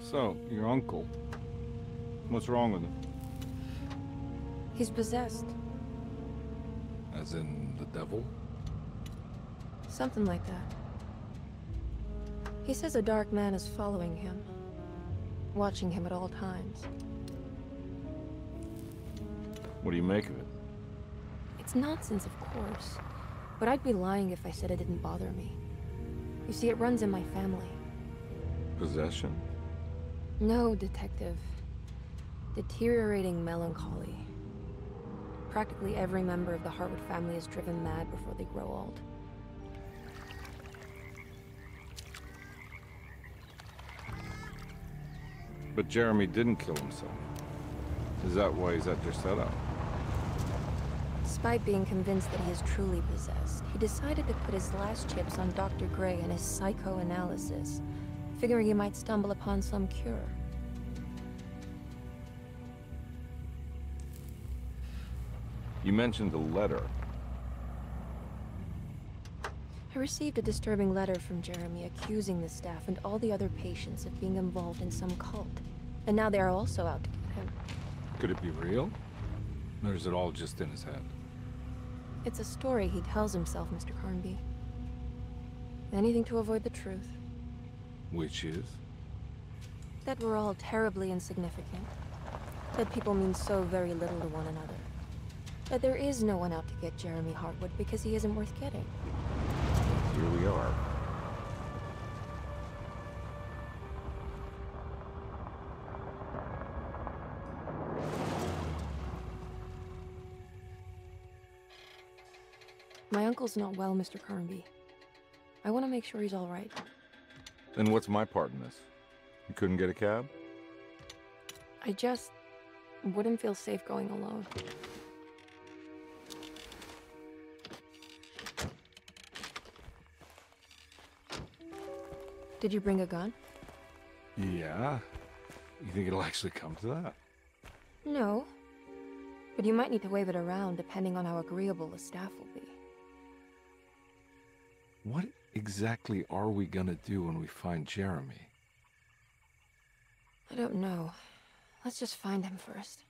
So, your uncle. What's wrong with him? He's possessed. As in the devil? Something like that. He says a dark man is following him, watching him at all times. What do you make of it? It's nonsense, of course. But I'd be lying if I said it didn't bother me. You see, it runs in my family. Possession? No, detective. Deteriorating melancholy. Practically every member of the Hartwood family is driven mad before they grow old. But Jeremy didn't kill himself. Is that why he's at Derceto? Despite being convinced that he is truly possessed, he decided to put his last chips on Dr. Gray and his psychoanalysis, figuring he might stumble upon some cure. You mentioned a letter. I received a disturbing letter from Jeremy accusing the staff and all the other patients of being involved in some cult. And now they are also out to get him. Could it be real? Or is it all just in his head? It's a story he tells himself, Mr. Carnby. Anything to avoid the truth. Which is? That we're all terribly insignificant. That people mean so very little to one another. That there is no one out to get Jeremy Hartwood because he isn't worth getting. Here we are. My uncle's not well, Mr. Carnby. I want to make sure he's all right. Then what's my part in this? You couldn't get a cab? I just wouldn't feel safe going alone. Did you bring a gun? Yeah. You think it'll actually come to that? No. But you might need to wave it around depending on how agreeable the staff will be. What exactly are we gonna do when we find Jeremy? I don't know. Let's just find him first.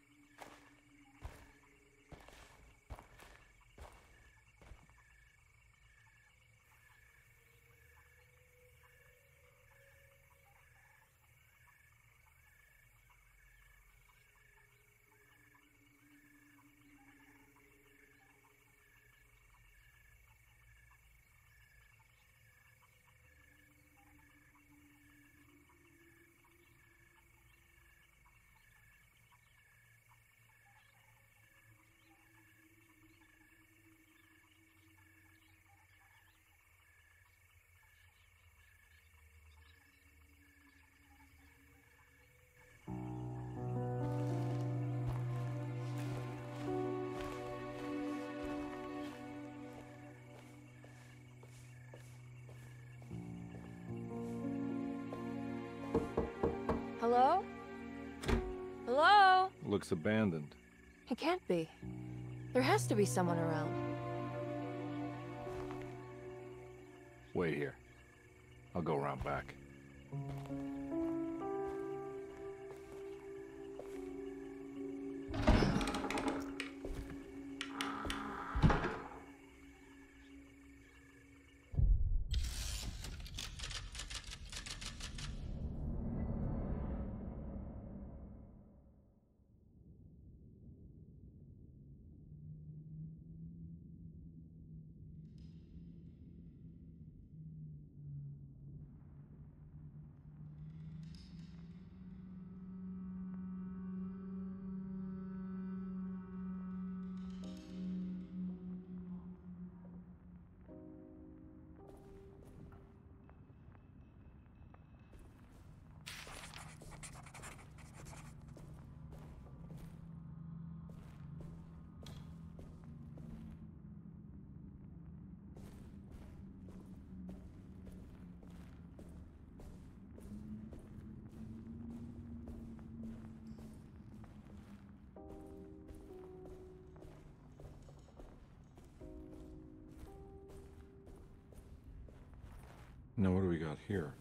Hello? Hello? Looks abandoned. It can't be. There has to be someone around. Wait here. I'll go around back. Now what do we got here?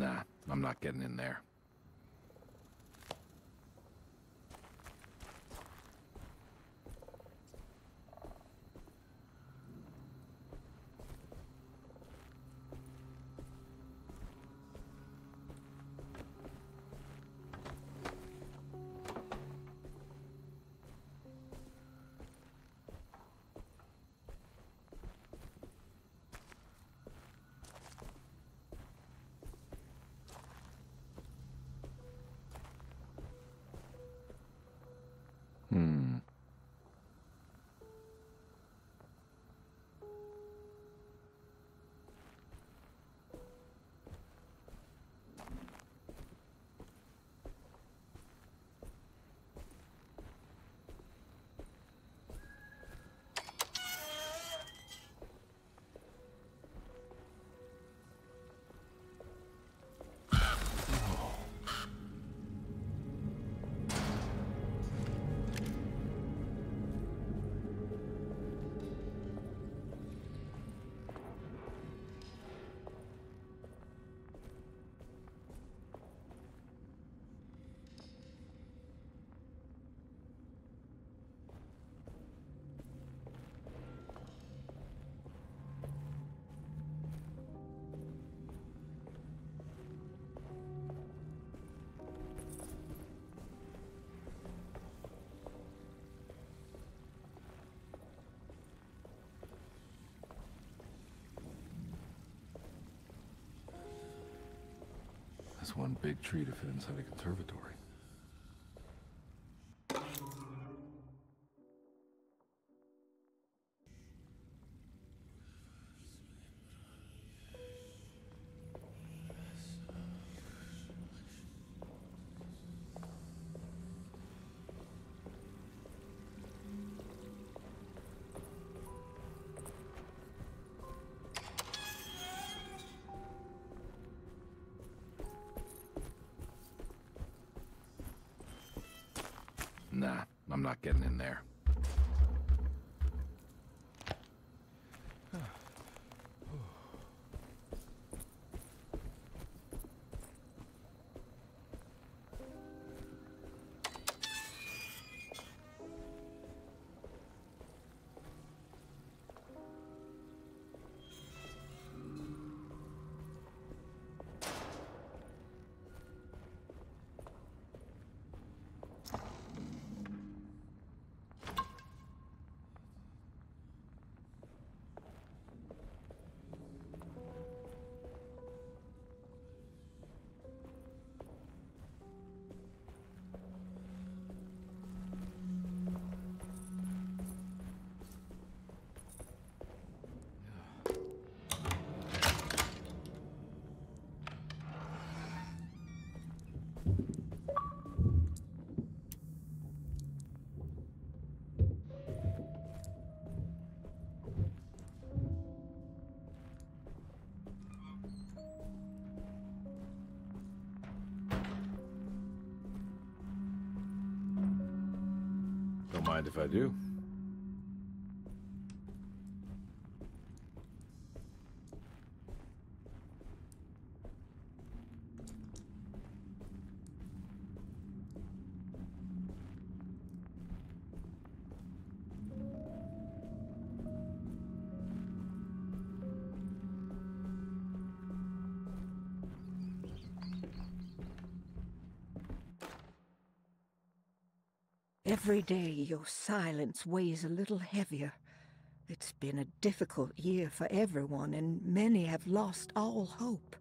Nah, I'm not getting in there. That's one big tree to fit inside a conservatory. Nah, I'm not getting in there. Don't mind if I do. Every day your silence weighs a little heavier. It's been a difficult year for everyone, and many have lost all hope.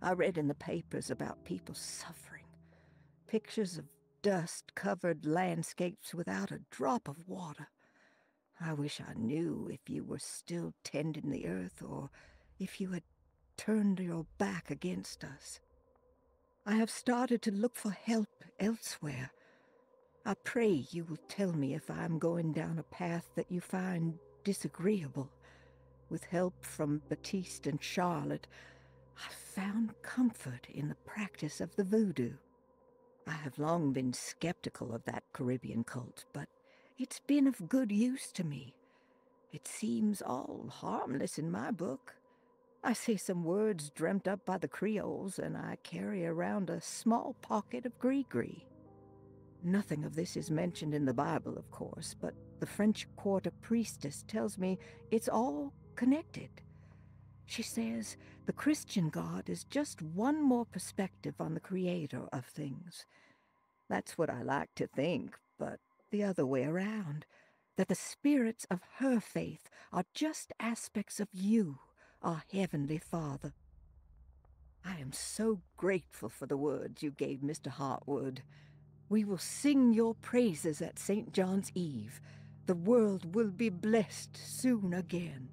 I read in the papers about people suffering. Pictures of dust-covered landscapes without a drop of water. I wish I knew if you were still tending the earth, or if you had turned your back against us. I have started to look for help elsewhere. I pray you will tell me if I am going down a path that you find disagreeable. With help from Baptiste and Charlotte, I found comfort in the practice of the voodoo. I have long been skeptical of that Caribbean cult, but it's been of good use to me. It seems all harmless in my book. I see some words dreamt up by the Creoles, and I carry around a small pocket of gris-gris. Nothing of this is mentioned in the Bible, of course, but the French Quarter priestess tells me it's all connected. She says the Christian God is just one more perspective on the creator of things. That's what I like to think, but the other way around, that the spirits of her faith are just aspects of you, our Heavenly Father. I am so grateful for the words you gave Mr. Hartwood. We will sing your praises at St. John's Eve. The world will be blessed soon again.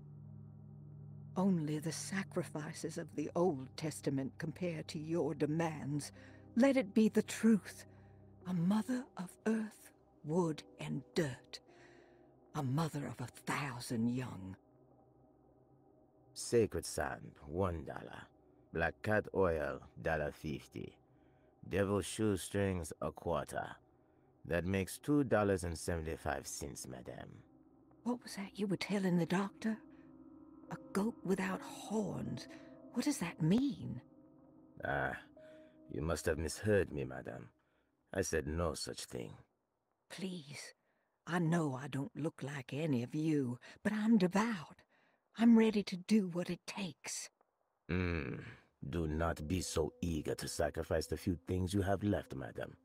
Only the sacrifices of the Old Testament compare to your demands. Let it be the truth. A mother of earth, wood, and dirt. A mother of 1,000 young. Sacred sand, $1. Black cat oil, $1.50. Devil shoestrings, a quarter. That makes $2.75, madame. What was that you were telling the doctor? A goat without horns. What does that mean? Ah, you must have misheard me, madame. I said no such thing. Please. I know I don't look like any of you, but I'm devout. I'm ready to do what it takes. Do not be so eager to sacrifice the few things you have left, madam.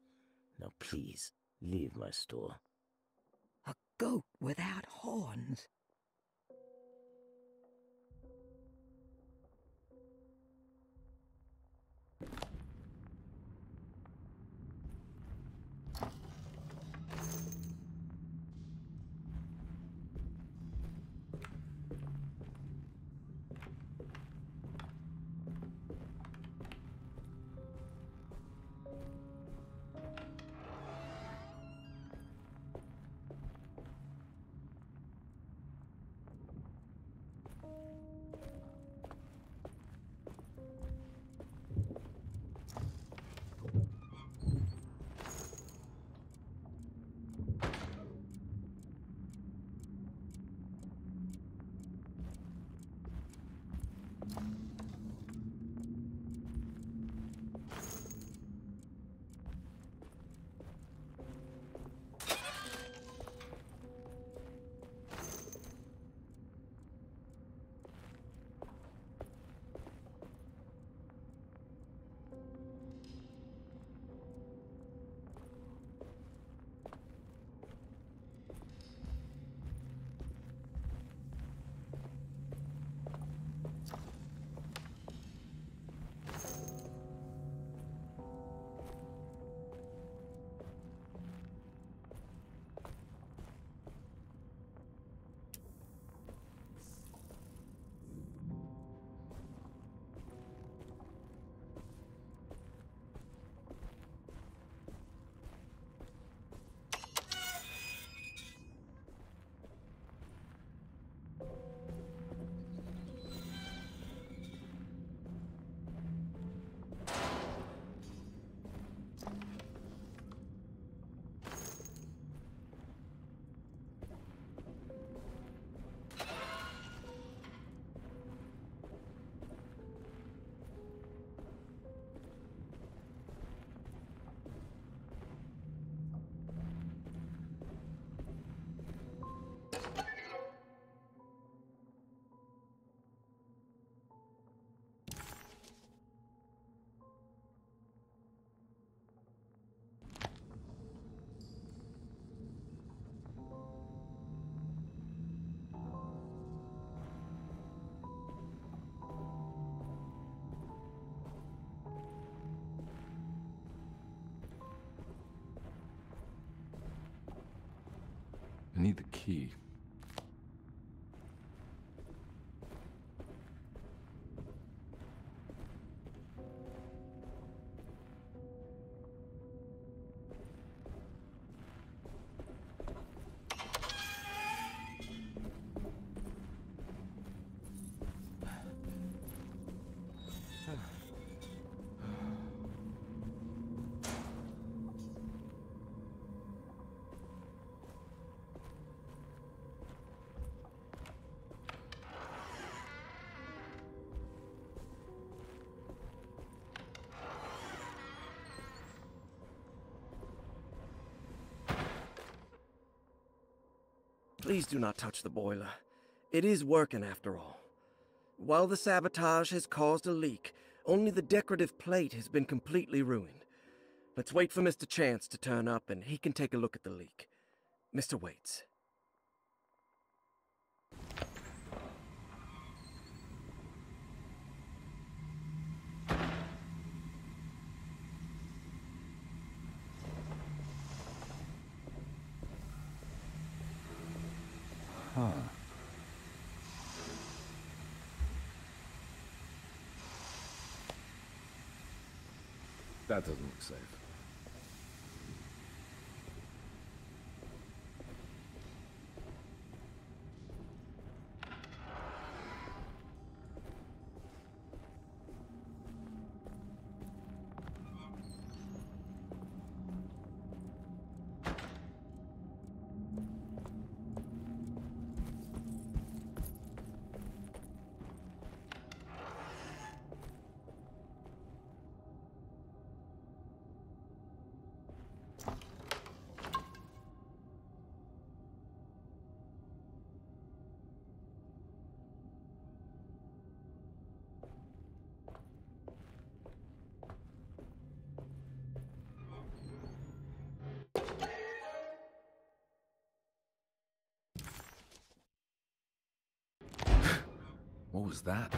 Now please, leave my store. A goat without horns. I need the key. Please do not touch the boiler. It is working after all. While the sabotage has caused a leak, only the decorative plate has been completely ruined. Let's wait for Mr. Chance to turn up and he can take a look at the leak. Mr. Waits. Huh. That doesn't look safe. What was that?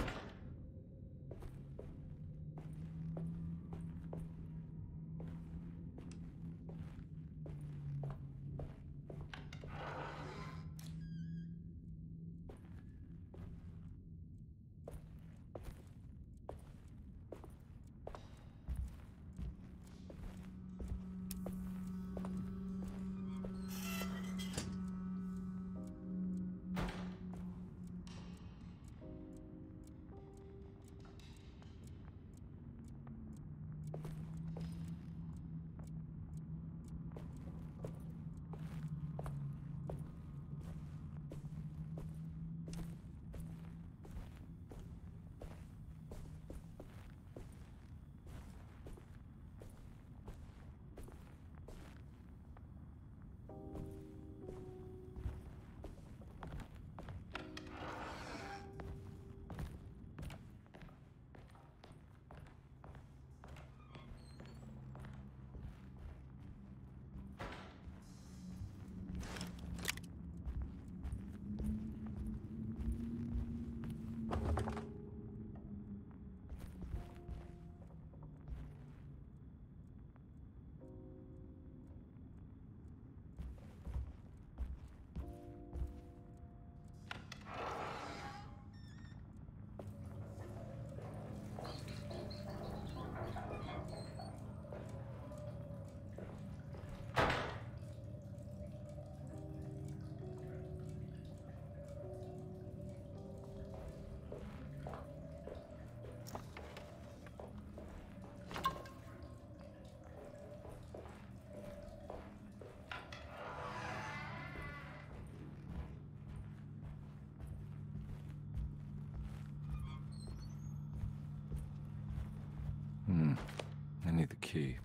I need the key.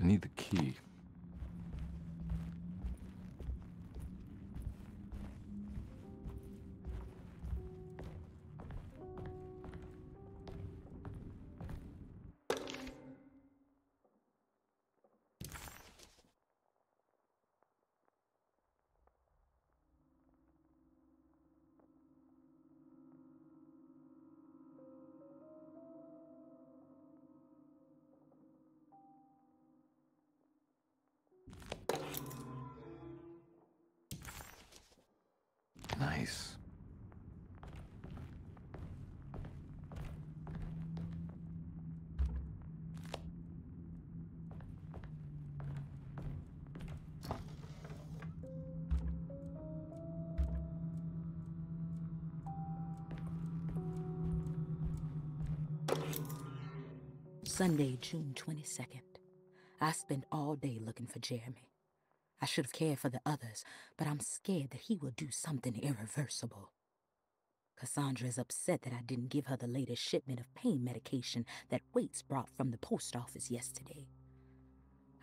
I need the key. Nice. Sunday, June 22nd. I spent all day looking for Jeremy. I should have cared for the others, but I'm scared that he will do something irreversible. Cassandra is upset that I didn't give her the latest shipment of pain medication that Waits brought from the post office yesterday.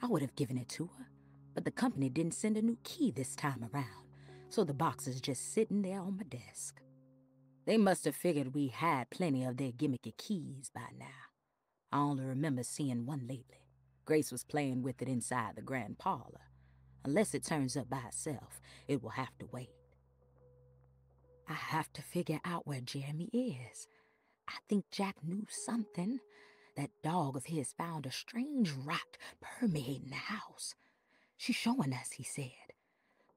I would have given it to her, but the company didn't send a new key this time around, so the box is just sitting there on my desk. They must have figured we had plenty of their gimmicky keys by now. I only remember seeing one lately. Grace was playing with it inside the grand parlor. Unless it turns up by itself, it will have to wait. I have to figure out where Jeremy is. I think Jack knew something. That dog of his found a strange rot permeating the house. She's showing us, he said.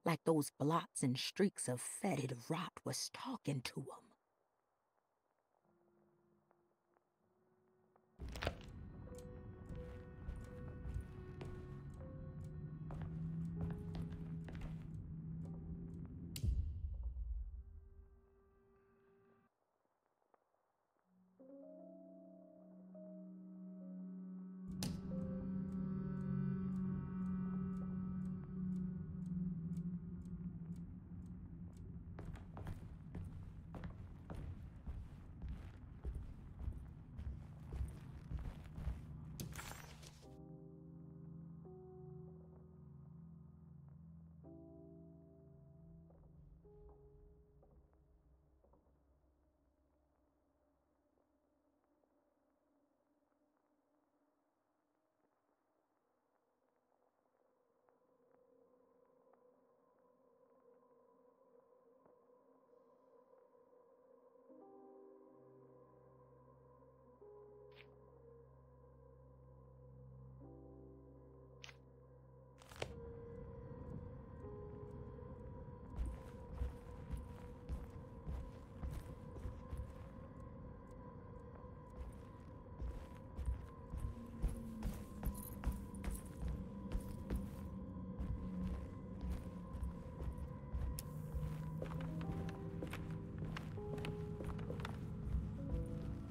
Like those blots and streaks of fetid rot was talking to him.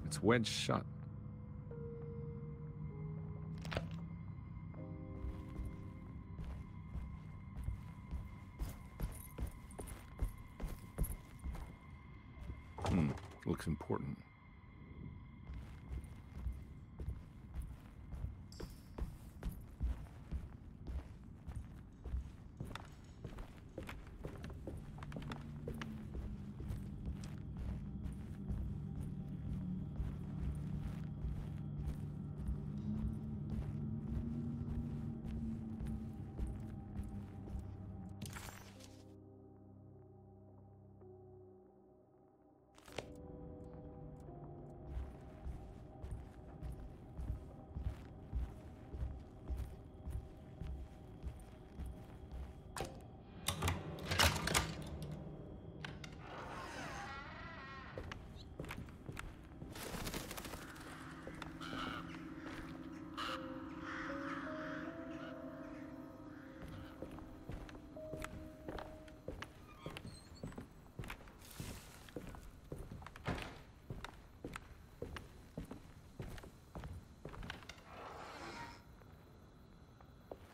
It's wedged shut. Looks important.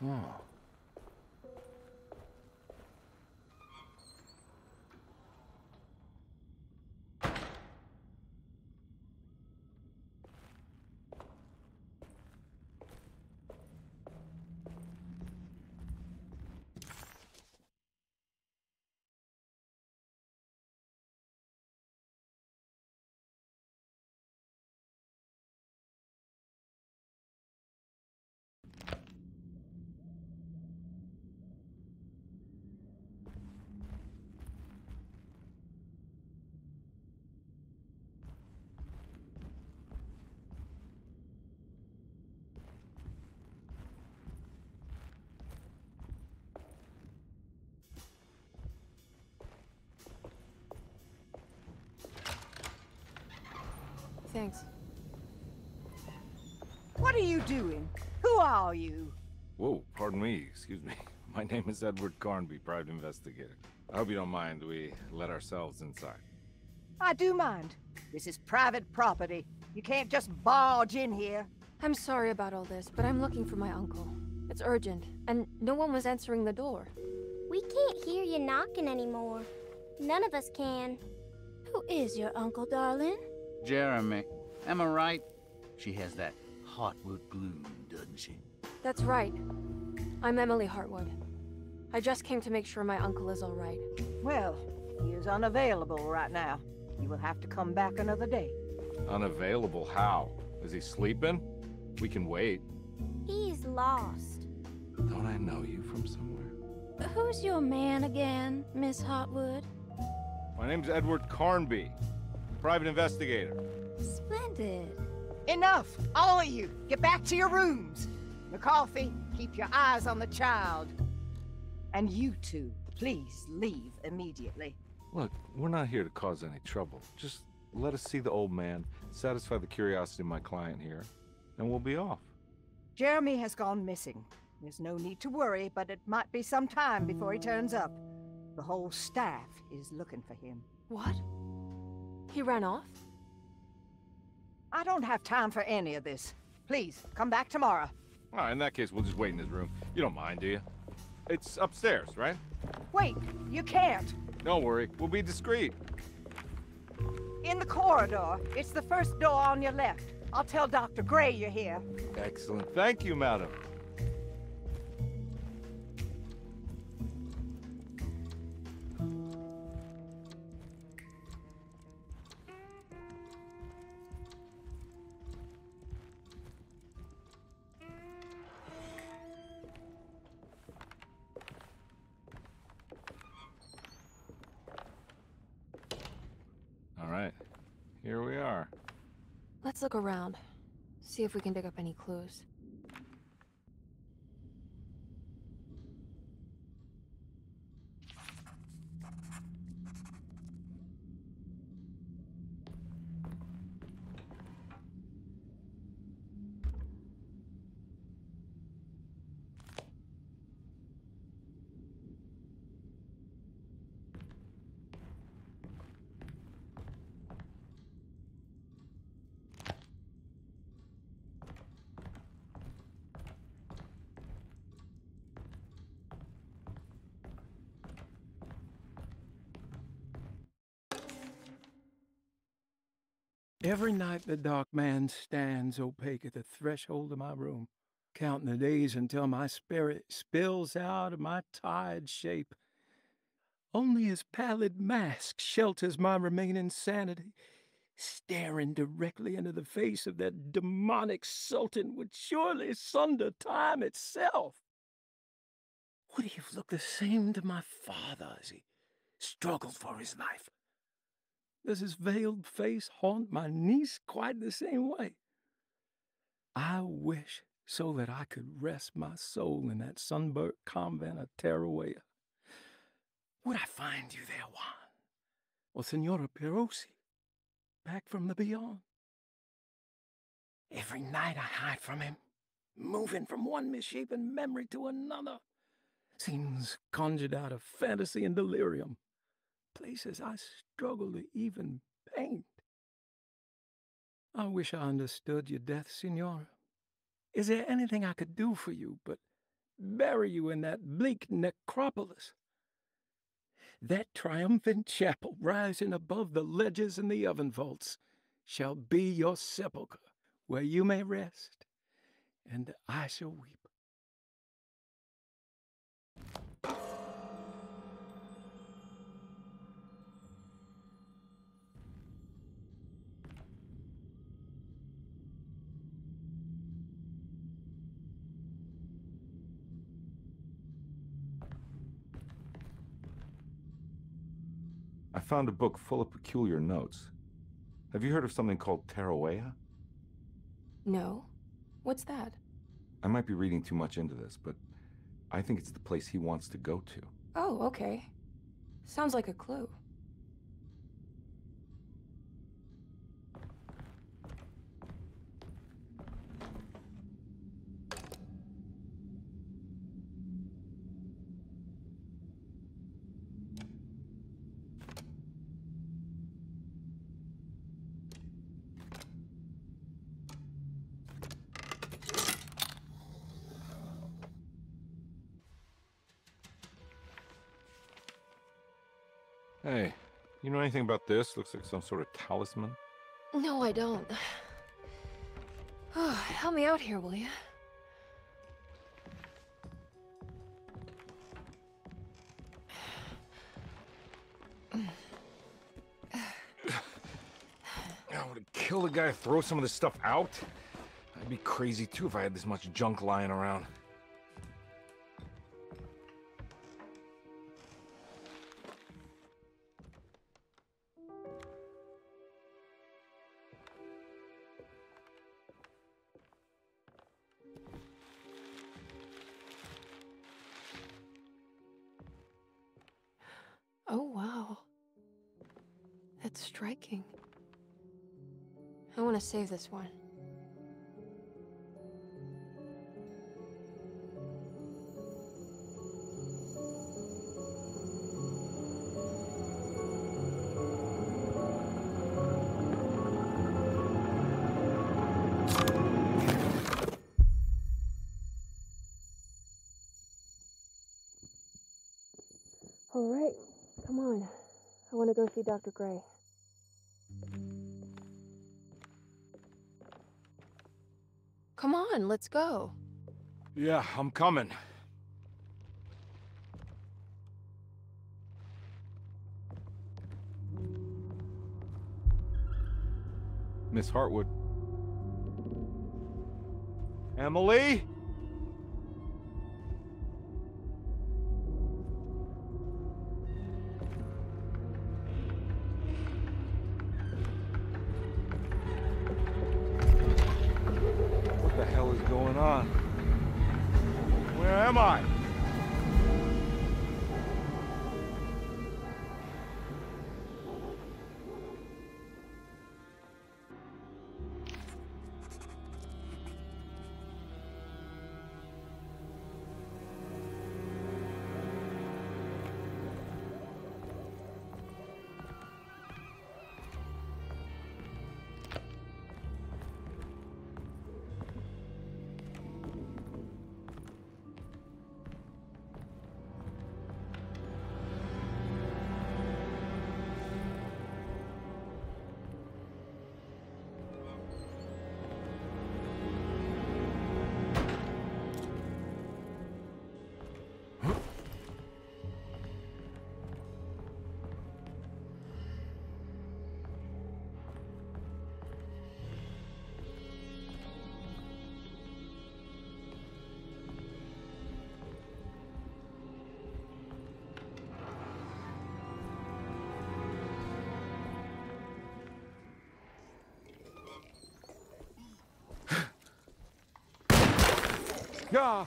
Oh. Thanks. What are you doing? Who are you? Whoa, pardon me, excuse me. My name is Edward Carnby, private investigator. I hope you don't mind we let ourselves inside. I do mind. This is private property. You can't just barge in here. I'm sorry about all this, but I'm looking for my uncle. It's urgent, and no one was answering the door. We can't hear you knocking anymore. None of us can. Who is your uncle, darling? Jeremy. Am I right? She has that heartwood gloom, doesn't she? That's right. I'm Emily Hartwood. I just came to make sure my uncle is all right. Well, he is unavailable right now. You will have to come back another day. Unavailable how? Is he sleeping? We can wait. He's lost. Don't I know you from somewhere? Who's your man again, Miss Hartwood? My name's Edward Carnby, private investigator. Splendid. Enough! All of you! Get back to your rooms! McCarthy, keep your eyes on the child. And you two, please leave immediately. Look, we're not here to cause any trouble. Just let us see the old man, satisfy the curiosity of my client here, and we'll be off. Jeremy has gone missing. There's no need to worry, but it might be some time before he turns up. The whole staff is looking for him. What? He ran off? I don't have time for any of this. Please, come back tomorrow. All right, in that case, we'll just wait in his room. You don't mind, do you? It's upstairs, right? Wait, you can't. Don't worry, we'll be discreet. In the corridor. It's the first door on your left. I'll tell Dr. Gray you're here. Excellent. Thank you, madam. All right, here we are. Let's look around. See if we can dig up any clues. Every night the dark man stands opaque at the threshold of my room, counting the days until my spirit spills out of my tired shape. Only his pallid mask shelters my remaining sanity. Staring directly into the face of that demonic sultan would surely sunder time itself. Would he have looked the same to my father as he struggled for his life? Does his veiled face haunt my niece quite the same way? I wish so that I could rest my soul in that sunburnt convent of Tarawea. Would I find you there, Juan? Or Senora Perosi, back from the beyond? Every night I hide from him, moving from one misshapen memory to another. Scenes conjured out of fantasy and delirium. Places I struggle to even paint. I wish I understood your death, Signora. Is there anything I could do for you but bury you in that bleak necropolis? That triumphant chapel rising above the ledges and the oven vaults shall be your sepulchre, where you may rest, and I shall weep. I found a book full of peculiar notes. Have you heard of something called Tarawea? No. What's that? I might be reading too much into this, but I think it's the place he wants to go to. Oh, okay. Sounds like a clue. Hey, you know anything about this? Looks like some sort of talisman. No, I don't. Oh, help me out here, will you? kill the guy, throw some of this stuff out? I'd be crazy too if I had this much junk lying around. Oh, wow. That's striking. I want to save this one. All right, come on. I want to go see Dr. Gray. Come on, let's go. Yeah, I'm coming. Miss Hartwood. Emily? What the hell is going on? Where am I? Yeah.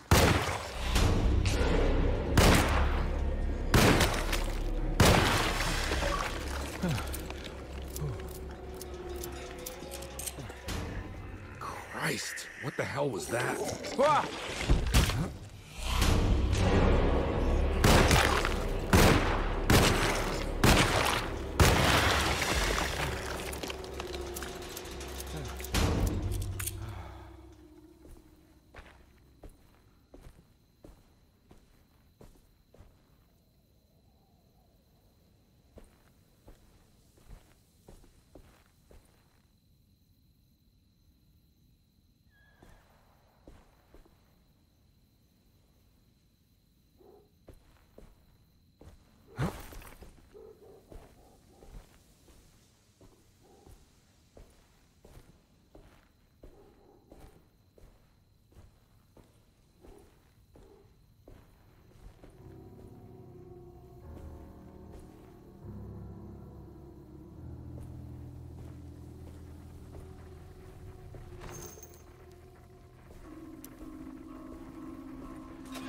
Christ, what the hell was that? Ah!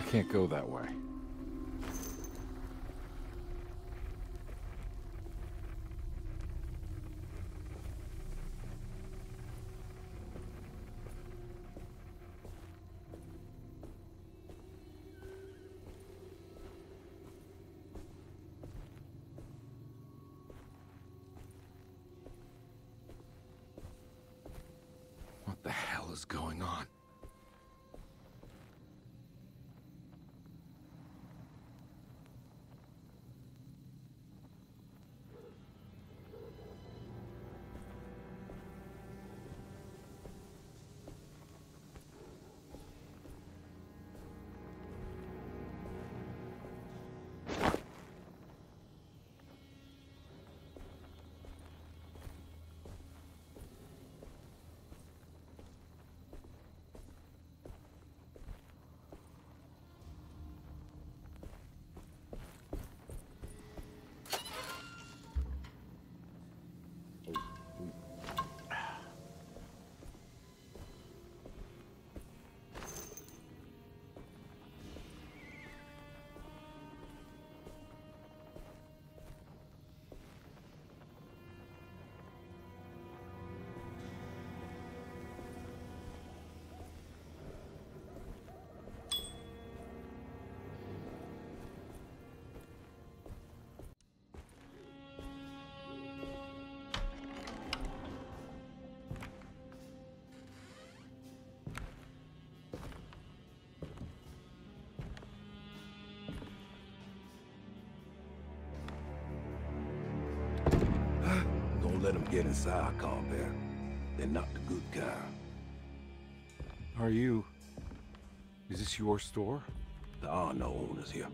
I can't go that way. What the hell is going on? get inside, Carnby. They're not the good kind. Are you... Is this your store? There are no owners here.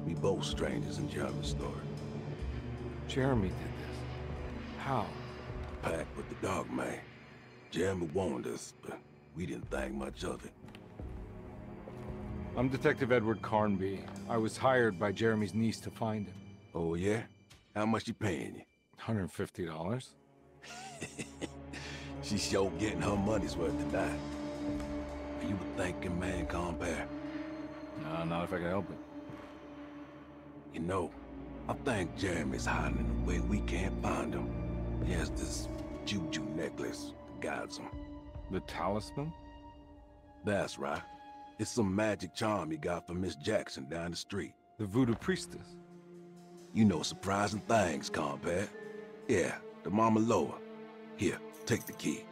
We both strangers in Jeremy's story. Jeremy did this. How? Pact with the dog man. Jeremy warned us, but we didn't think much of it. I'm Detective Edward Carnby. I was hired by Jeremy's niece to find him. Oh, yeah? How much she paying you? $150. She's sure getting her money's worth tonight. Are you a thinking man, Carnby? No, not if I can help it. You know, I think Jeremy's hiding in a way we can't find him. He has this juju necklace that guides him. The talisman? That's right. It's some magic charm he got from Miss Jackson down the street. The voodoo priestess? You know surprising things, Carnby. Yeah, the Mama Loa. Here, take the key.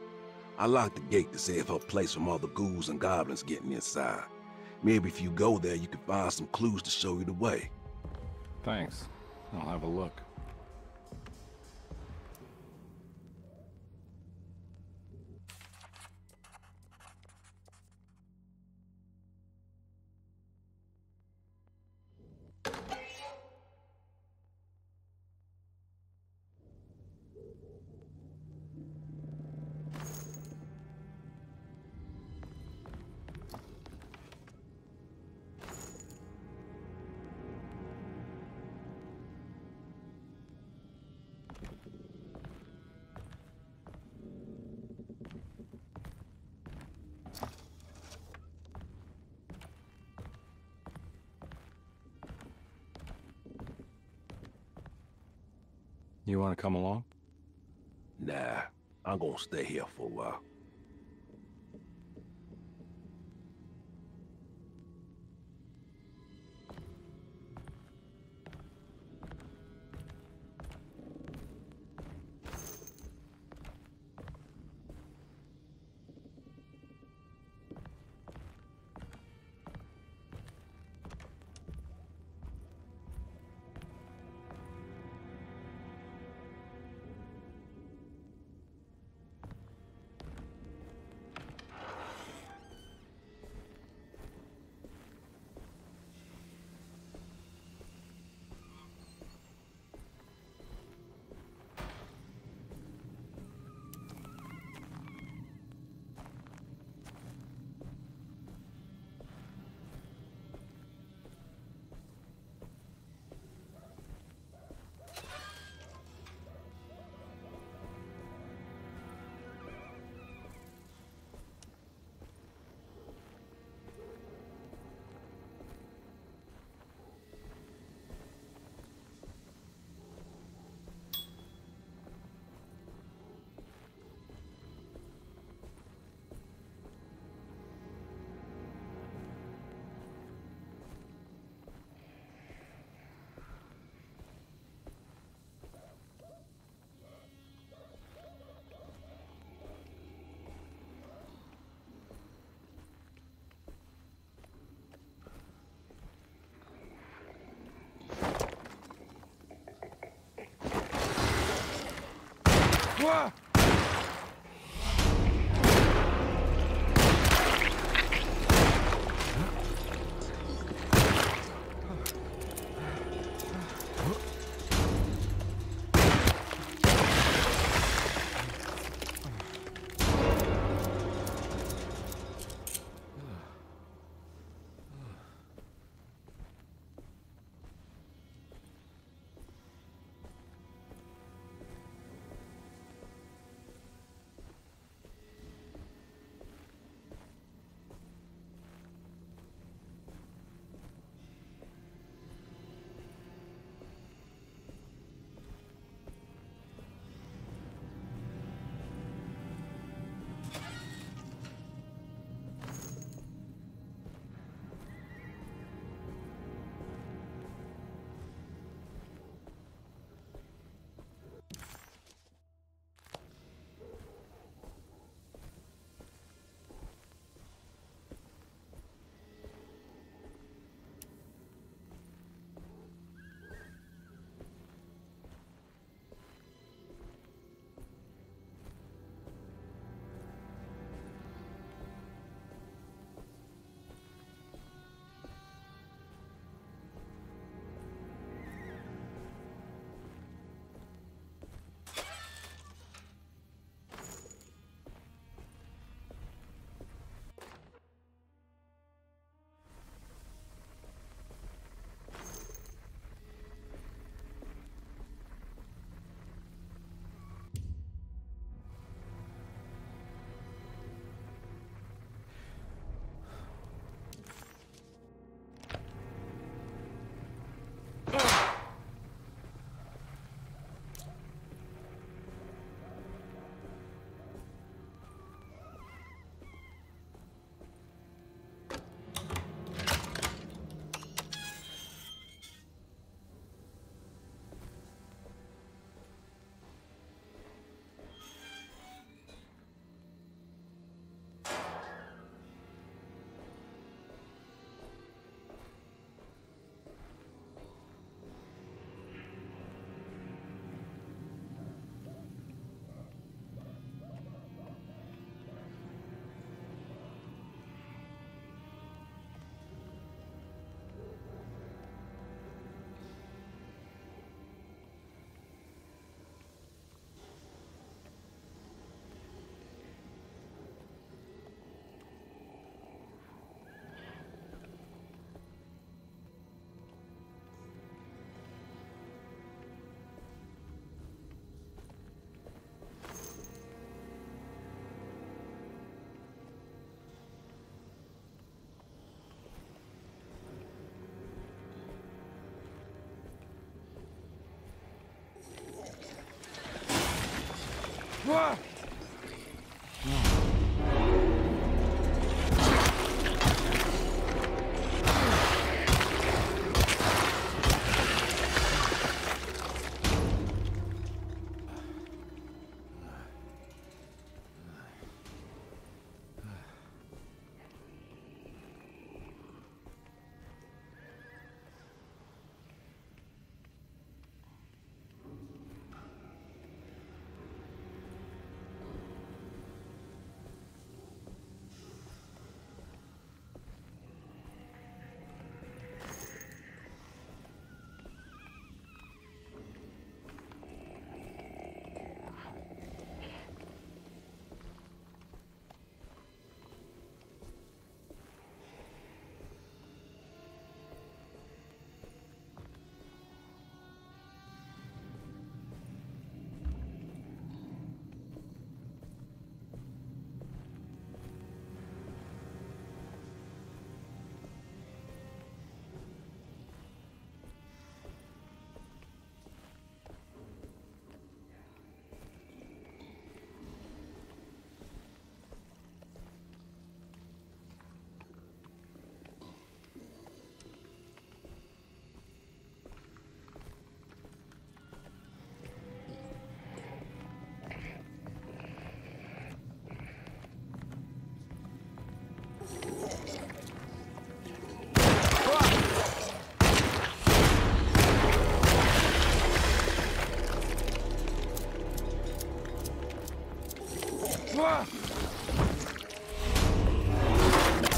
I locked the gate to save her place from all the ghouls and goblins getting inside. Maybe if you go there, you can find some clues to show you the way. Thanks. I'll have a look. You want to come along? Nah, I'm gonna stay here for a while. Whoa!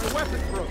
The weapon broke.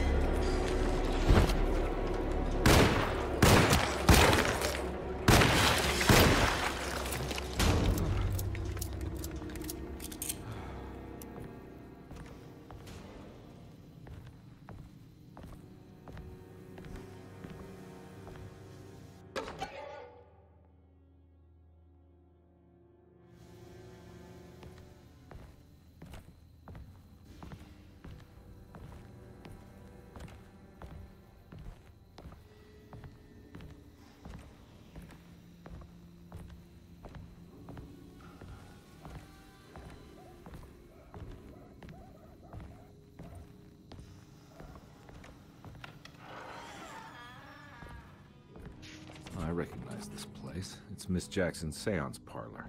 I recognize this place. It's Miss Jackson's seance parlor.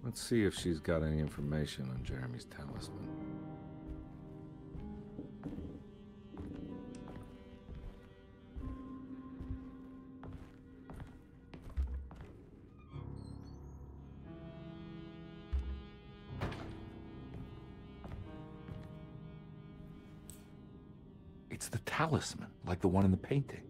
Let's see if she's got any information on Jeremy's talisman. It's the talisman, like the one in the painting.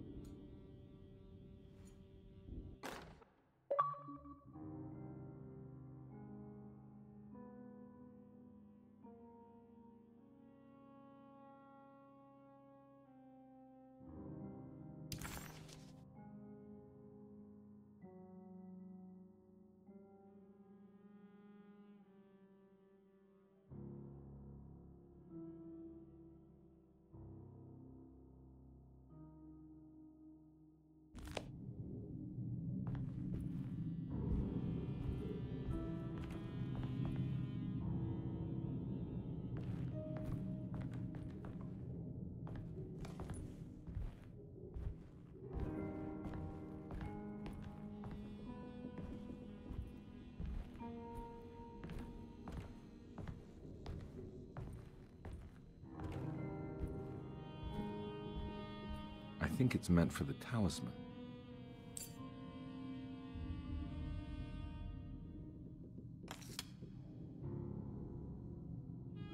I think it's meant for the talisman.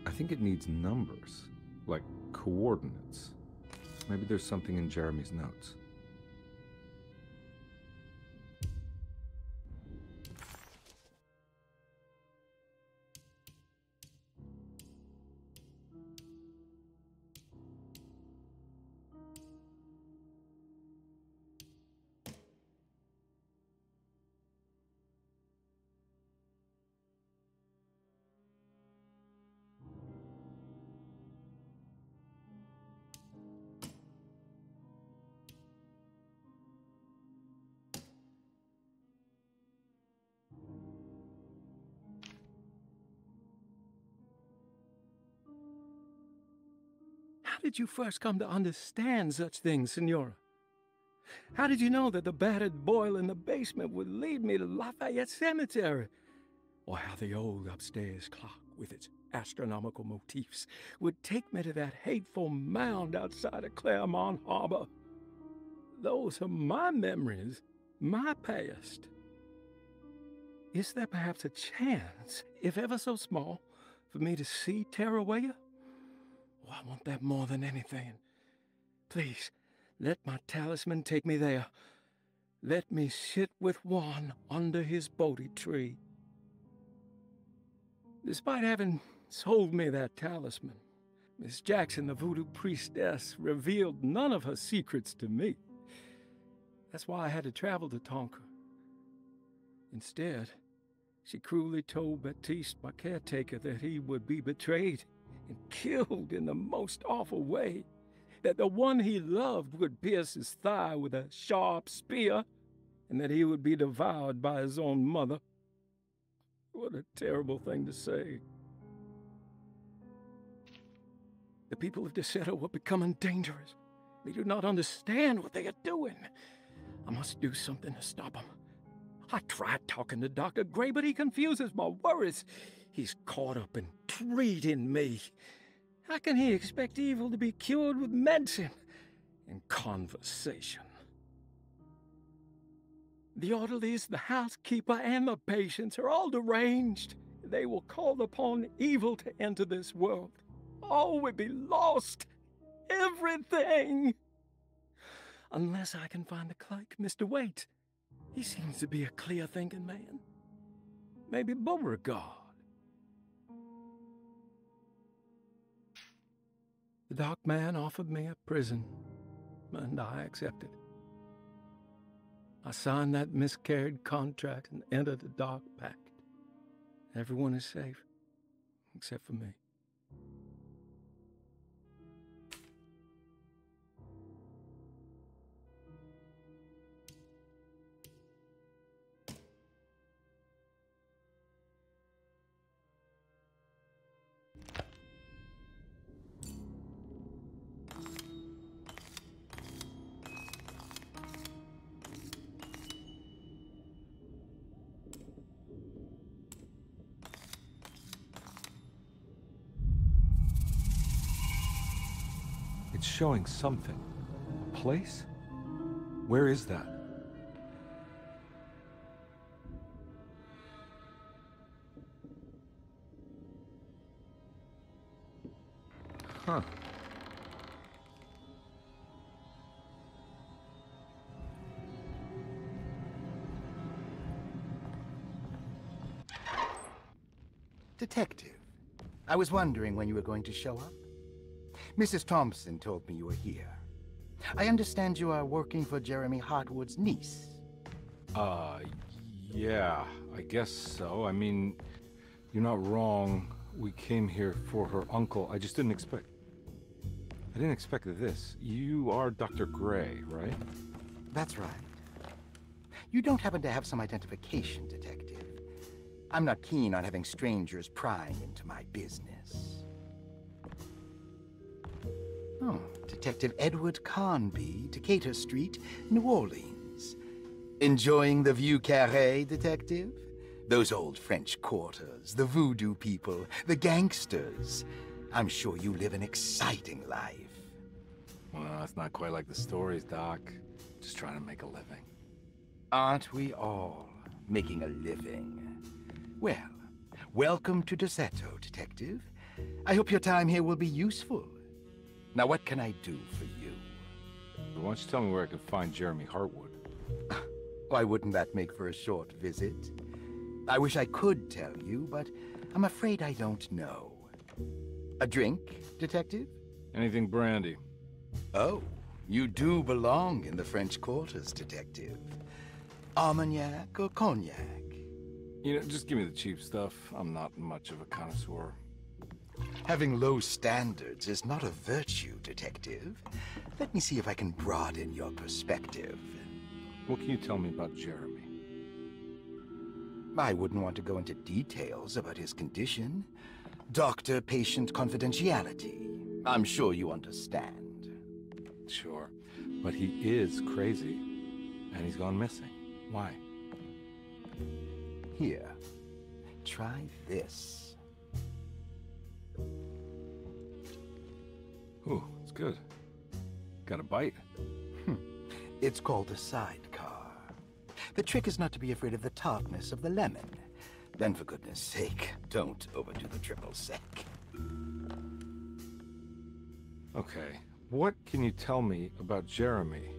I think it needs numbers, like coordinates. Maybe there's something in Jeremy's notes. did you first come to understand such things, Senora? How did you know that the battered boil in the basement would lead me to Lafayette Cemetery? Or how the old upstairs clock, with its astronomical motifs, would take me to that hateful mound outside of Claremont Harbor? Those are my memories, my past. Is there perhaps a chance, if ever so small, for me to see Terrawaya? Oh, I want that more than anything. Please, let my talisman take me there. Let me sit with Juan under his Bodhi tree. Despite having sold me that talisman, Miss Jackson, the voodoo priestess, revealed none of her secrets to me. That's why I had to travel to Tonka. Instead, she cruelly told Baptiste, my caretaker, that he would be betrayed and killed in the most awful way, that the one he loved would pierce his thigh with a sharp spear, and that he would be devoured by his own mother. What a terrible thing to say. The people of Derceto were becoming dangerous. They do not understand what they are doing. I must do something to stop them. I tried talking to Dr. Gray, but he confuses my worries. He's caught up in treating me. How can he expect evil to be cured with medicine and conversation? The orderlies, the housekeeper, and the patients are all deranged. They will call upon evil to enter this world. All will be lost. Everything. Unless I can find the clerk, Mr. Waite. He seems to be a clear-thinking man. Maybe Beauregard. The dark man offered me a prison, and I accepted. I signed that miscarried contract and entered the dark pact. Everyone is safe, except for me. It's showing something. A place? Where is that? Huh. Detective, I was wondering when you were going to show up. Mrs. Thompson told me you were here. I understand you are working for Jeremy Hartwood's niece. Yeah, I guess so. I mean, you're not wrong. We came here for her uncle. I just didn't expect... I didn't expect this. You are Dr. Gray, right? That's right. You don't happen to have some identification, Detective. I'm not keen on having strangers prying into my business. Oh, Detective Edward Carnby, Decatur Street, New Orleans. Enjoying the Vieux Carré, Detective? Those old French quarters, the voodoo people, the gangsters. I'm sure you live an exciting life. Well, it's not quite like the stories, Doc. Just trying to make a living. Aren't we all making a living? Well, welcome to Derceto, Detective. I hope your time here will be useful. Now, what can I do for you? Why don't you tell me where I can find Jeremy Hartwood? Why wouldn't that make for a short visit? I wish I could tell you, but I'm afraid I don't know. A drink, Detective? Anything brandy. Oh, you do belong in the French quarters, Detective. Armagnac or cognac? You know, just give me the cheap stuff. I'm not much of a connoisseur. Having low standards is not a virtue, Detective. Let me see if I can broaden your perspective. What can you tell me about Jeremy? I wouldn't want to go into details about his condition. Doctor-patient confidentiality. I'm sure you understand. Sure. But he is crazy. And he's gone missing. Why? Here, try this. Ooh, it's good. Got a bite? It's called a sidecar. The trick is not to be afraid of the tartness of the lemon. Then, for goodness sake, don't overdo the triple sec. Okay. What can you tell me about Jeremy?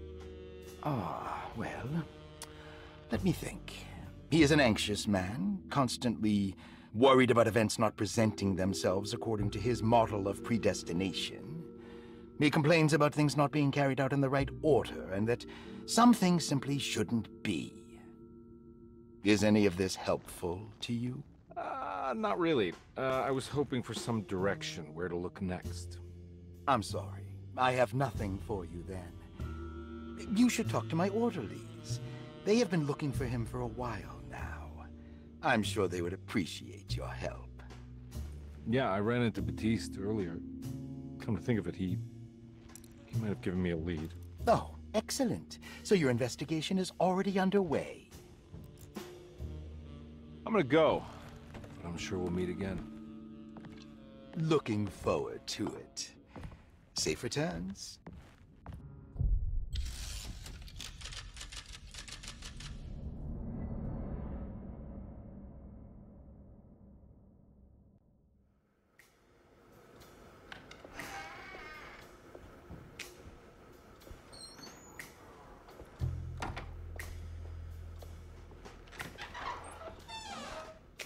Well, let me think. He is an anxious man, constantly worried about events not presenting themselves according to his model of predestination. He complains about things not being carried out in the right order, and that some things simply shouldn't be. Is any of this helpful to you? Not really. I was hoping for some direction where to look next. I'm sorry. I have nothing for you then. You should talk to my orderlies. They have been looking for him for a while now. I'm sure they would appreciate your help. Yeah, I ran into Batiste earlier. Come to think of it, he might have given me a lead. Oh, excellent. So your investigation is already underway. I'm gonna go, but I'm sure we'll meet again. Looking forward to it. Safe returns.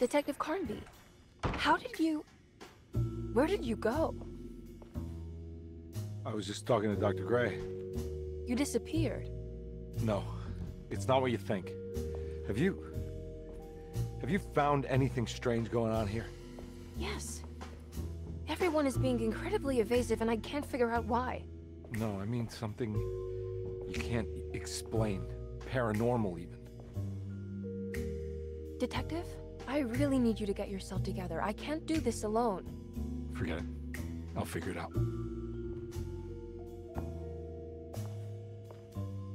Detective Carnby, how did you... Where did you go? I was just talking to Dr. Gray. You disappeared. No, it's not what you think. Have you found anything strange going on here? Yes. Everyone is being incredibly evasive and I can't figure out why. No, I mean something you can't explain. Paranormal, even. Detective, I really need you to get yourself together. I can't do this alone. Forget it. I'll figure it out.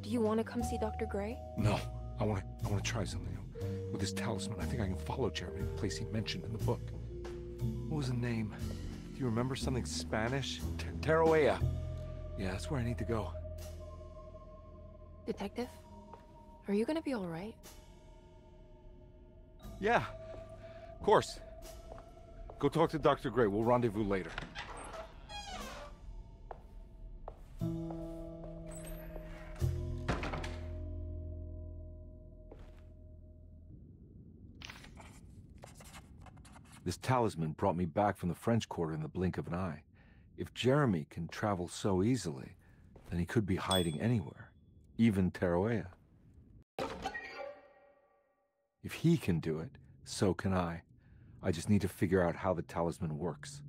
Do you want to come see Dr. Gray? No, I want to try something. With this talisman, I think I can follow Jeremy to the place he mentioned in the book. What was the name? Do you remember something Spanish? Teroea. Yeah, that's where I need to go. Detective, are you gonna be all right? Yeah, of course. Go talk to Dr. Gray. We'll rendezvous later. This talisman brought me back from the French Quarter in the blink of an eye. If Jeremy can travel so easily, then he could be hiding anywhere, even Teroea. If he can do it, so can I. I just need to figure out how the talisman works.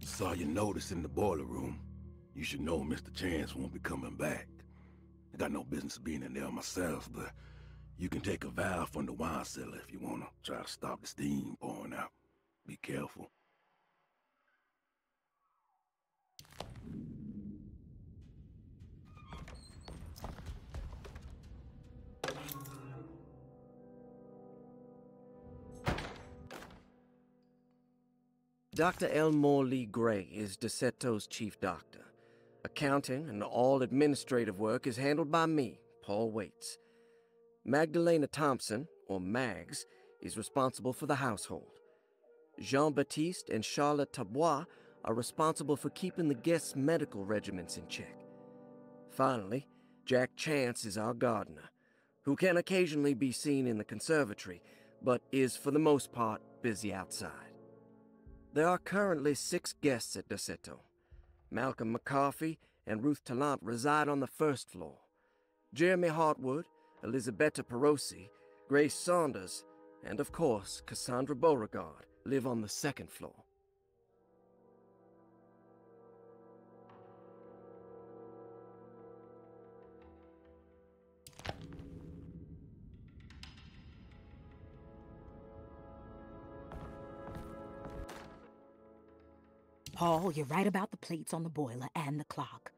Saw your notice in the boiler room. You should know Mr. Chance won't be coming back. I got no business being in there myself, but you can take a valve from the wine cellar if you want to try to stop the steam pouring out. Be careful. Dr. Elmore Lee Gray is Derceto's chief doctor. Accounting and all administrative work is handled by me, Paul Waits. Magdalena Thompson, or Mags, is responsible for the household. Jean-Baptiste and Charlotte Tabois are responsible for keeping the guests' medical regimens in check. Finally, Jack Chance is our gardener, who can occasionally be seen in the conservatory, but is for the most part busy outside. There are currently 6 guests at Derceto. Malcolm McCarthy and Ruth Tallant reside on the first floor. Jeremy Hartwood, Elisabetta Perosi, Grace Saunders, and of course Cassandra Beauregard live on the second floor. Paul, you're right about the plates on the boiler and the clock.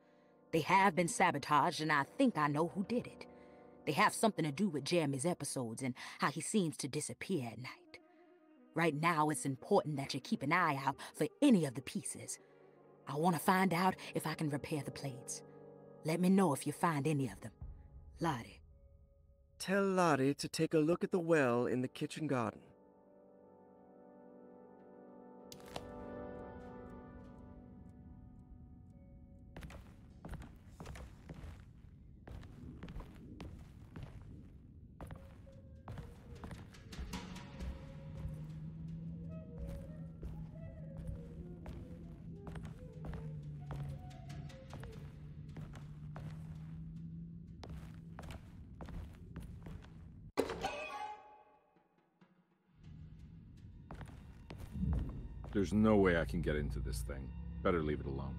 They have been sabotaged, and I think I know who did it. They have something to do with Jeremy's episodes and how he seems to disappear at night. Right now, it's important that you keep an eye out for any of the pieces. I want to find out if I can repair the plates. Let me know if you find any of them. Lottie. Tell Lottie to take a look at the well in the kitchen garden. There's no way I can get into this thing. Better leave it alone.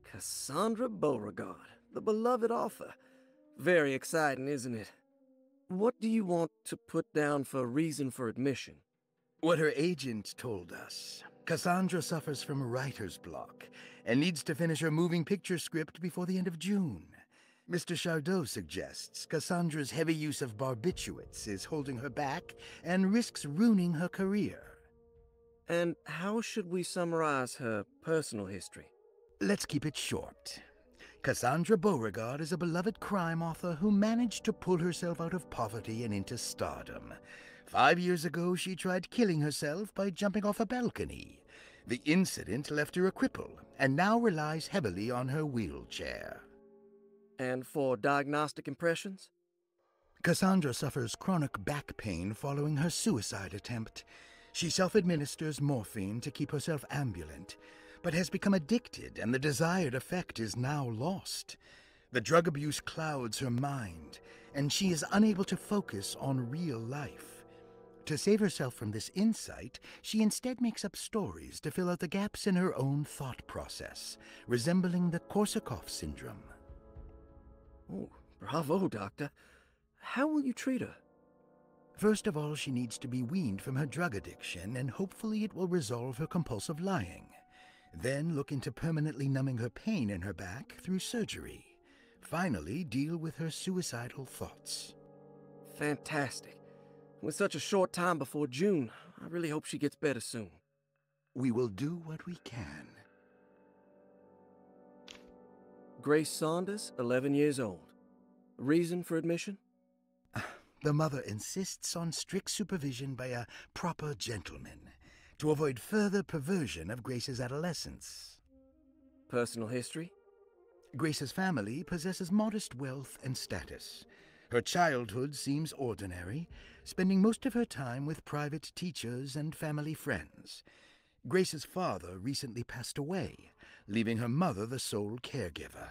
Cassandra Beauregard, the beloved author. Very exciting, isn't it? What do you want to put down for reason for admission? What her agent told us. Cassandra suffers from writer's block and needs to finish her moving picture script before the end of June. Mr. Chardot suggests Cassandra's heavy use of barbiturates is holding her back and risks ruining her career. And how should we summarize her personal history? Let's keep it short. Cassandra Beauregard is a beloved crime author who managed to pull herself out of poverty and into stardom. 5 years ago, she tried killing herself by jumping off a balcony. The incident left her a cripple, and now relies heavily on her wheelchair. And for diagnostic impressions? Cassandra suffers chronic back pain following her suicide attempt. She self-administers morphine to keep herself ambulant, but has become addicted, and the desired effect is now lost. The drug abuse clouds her mind, and she is unable to focus on real life. To save herself from this insight, she instead makes up stories to fill out the gaps in her own thought process, resembling the Korsakoff syndrome. Oh, bravo, Doctor. How will you treat her? First of all, she needs to be weaned from her drug addiction, and hopefully it will resolve her compulsive lying. Then look into permanently numbing her pain in her back through surgery. Finally, deal with her suicidal thoughts. Fantastic. With such a short time before June, I really hope she gets better soon. We will do what we can. Grace Saunders, 11 years old. Reason for admission? The mother insists on strict supervision by a proper gentleman to avoid further perversion of Grace's adolescence. Personal history? Grace's family possesses modest wealth and status. Her childhood seems ordinary, spending most of her time with private teachers and family friends. Grace's father recently passed away, leaving her mother the sole caregiver.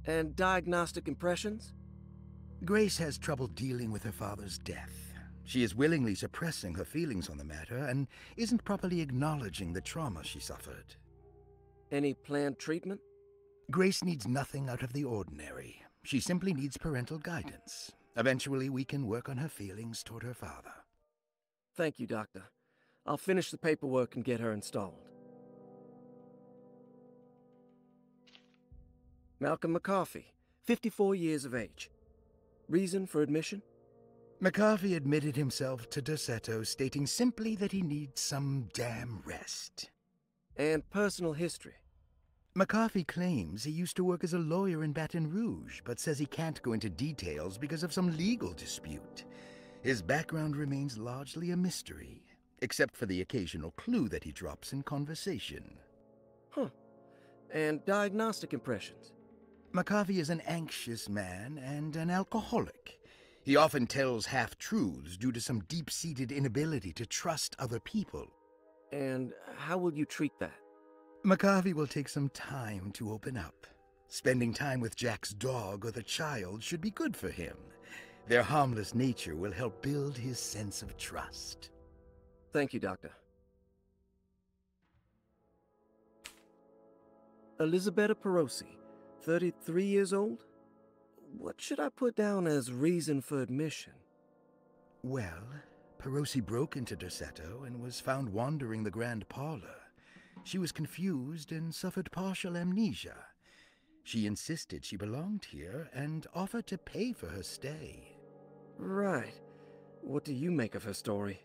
And diagnostic impressions? Grace has trouble dealing with her father's death. She is willingly suppressing her feelings on the matter and isn't properly acknowledging the trauma she suffered. Any planned treatment? Grace needs nothing out of the ordinary. She simply needs parental guidance. Eventually, we can work on her feelings toward her father. Thank you, Doctor. I'll finish the paperwork and get her installed. Malcolm McCarthy, 54 years of age. Reason for admission? McCarthy admitted himself to Derceto, stating simply that he needs some damn rest. And personal history? McCarthy claims he used to work as a lawyer in Baton Rouge, but says he can't go into details because of some legal dispute. His background remains largely a mystery, except for the occasional clue that he drops in conversation. Huh. And diagnostic impressions? McCarthy is an anxious man and an alcoholic. He often tells half-truths due to some deep-seated inability to trust other people. And how will you treat that? McCarthy will take some time to open up. Spending time with Jack's dog or the child should be good for him. Their harmless nature will help build his sense of trust. Thank you, Doctor. Elisabetta Perosi, 33 years old. what should I put down as reason for admission? Well, Perosi broke into Derceto and was found wandering the grand parlor. She was confused and suffered partial amnesia. She insisted she belonged here and offered to pay for her stay. Right. What do you make of her story?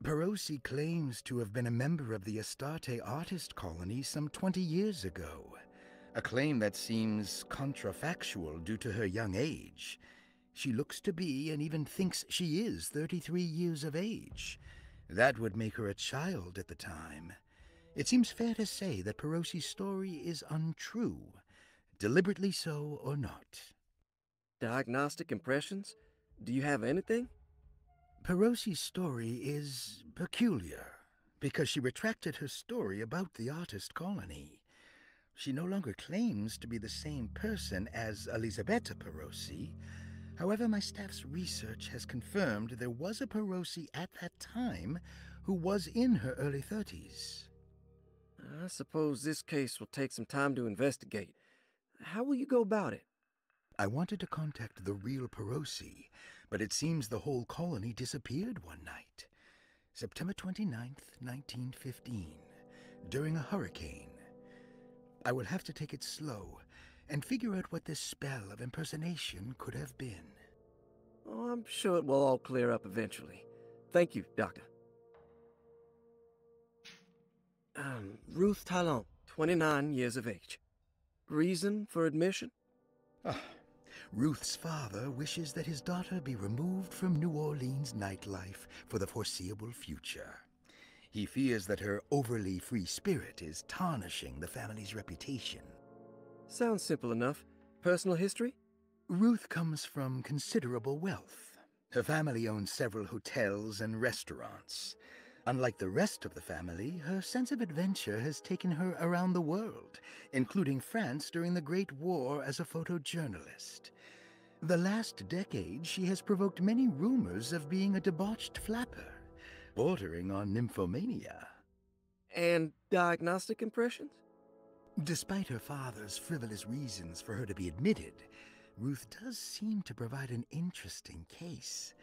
Perosi claims to have been a member of the Astarte artist colony some 20 years ago, a claim that seems contrafactual due to her young age. She looks to be and even thinks she is 33 years of age. That would make her a child at the time. It seems fair to say that Perosi's story is untrue, deliberately so or not. Diagnostic impressions? Do you have anything? Perosi's story is peculiar, because she retracted her story about the artist colony. She no longer claims to be the same person as Elisabetta Perosi. However, my staff's research has confirmed there was a Perosi at that time who was in her early 30s. I suppose this case will take some time to investigate. How will you go about it? I wanted to contact the real Perosi, but it seems the whole colony disappeared one night. September 29th, 1915, during a hurricane. I will have to take it slow and figure out what this spell of impersonation could have been. Oh, I'm sure it will all clear up eventually. Thank you, Doctor. Ruth Talon, 29 years of age. Reason for admission? Ruth's father wishes that his daughter be removed from New Orleans nightlife for the foreseeable future. He fears that her overly free spirit is tarnishing the family's reputation. Sounds simple enough. Personal history? Ruth comes from considerable wealth. Her family owns several hotels and restaurants. Unlike the rest of the family, her sense of adventure has taken her around the world, including France during the Great War as a photojournalist. The last decade, she has provoked many rumors of being a debauched flapper, bordering on nymphomania. And diagnostic impressions? Despite her father's frivolous reasons for her to be admitted, Ruth does seem to provide an interesting case.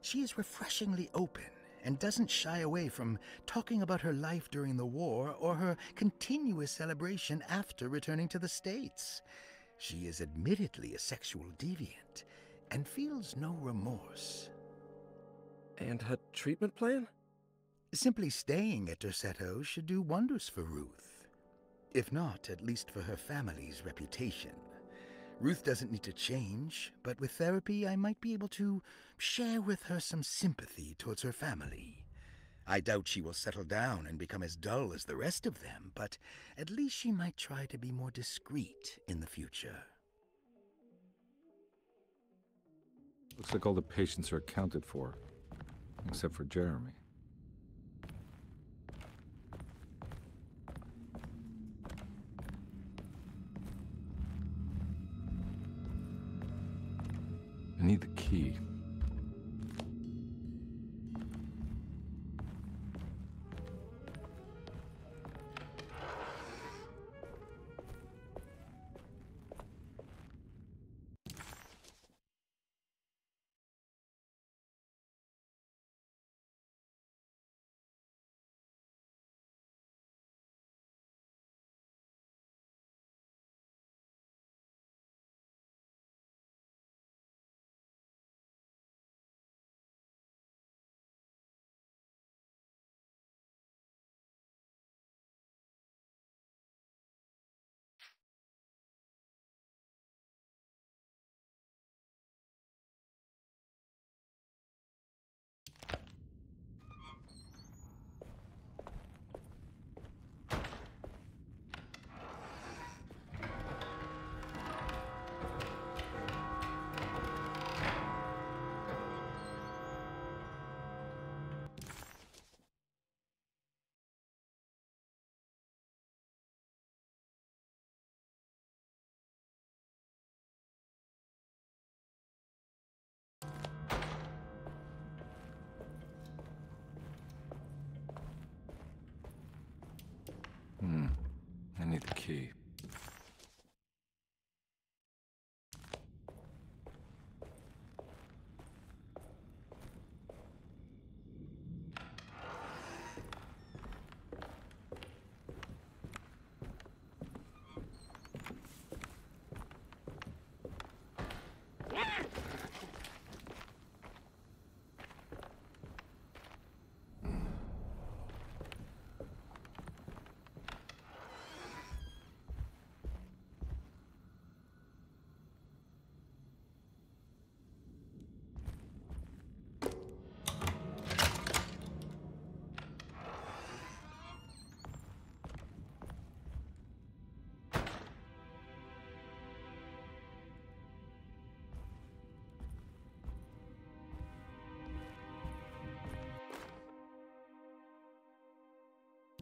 She is refreshingly open and doesn't shy away from talking about her life during the war or her continuous celebration after returning to the States. She is admittedly a sexual deviant and feels no remorse. And her treatment plan? Simply staying at Derceto should do wonders for Ruth. If not, at least for her family's reputation. Ruth doesn't need to change, but with therapy I might be able to share with her some sympathy towards her family. I doubt she will settle down and become as dull as the rest of them, but at least she might try to be more discreet in the future. Looks like all the patients are accounted for, except for Jeremy. I need the key. I need the key.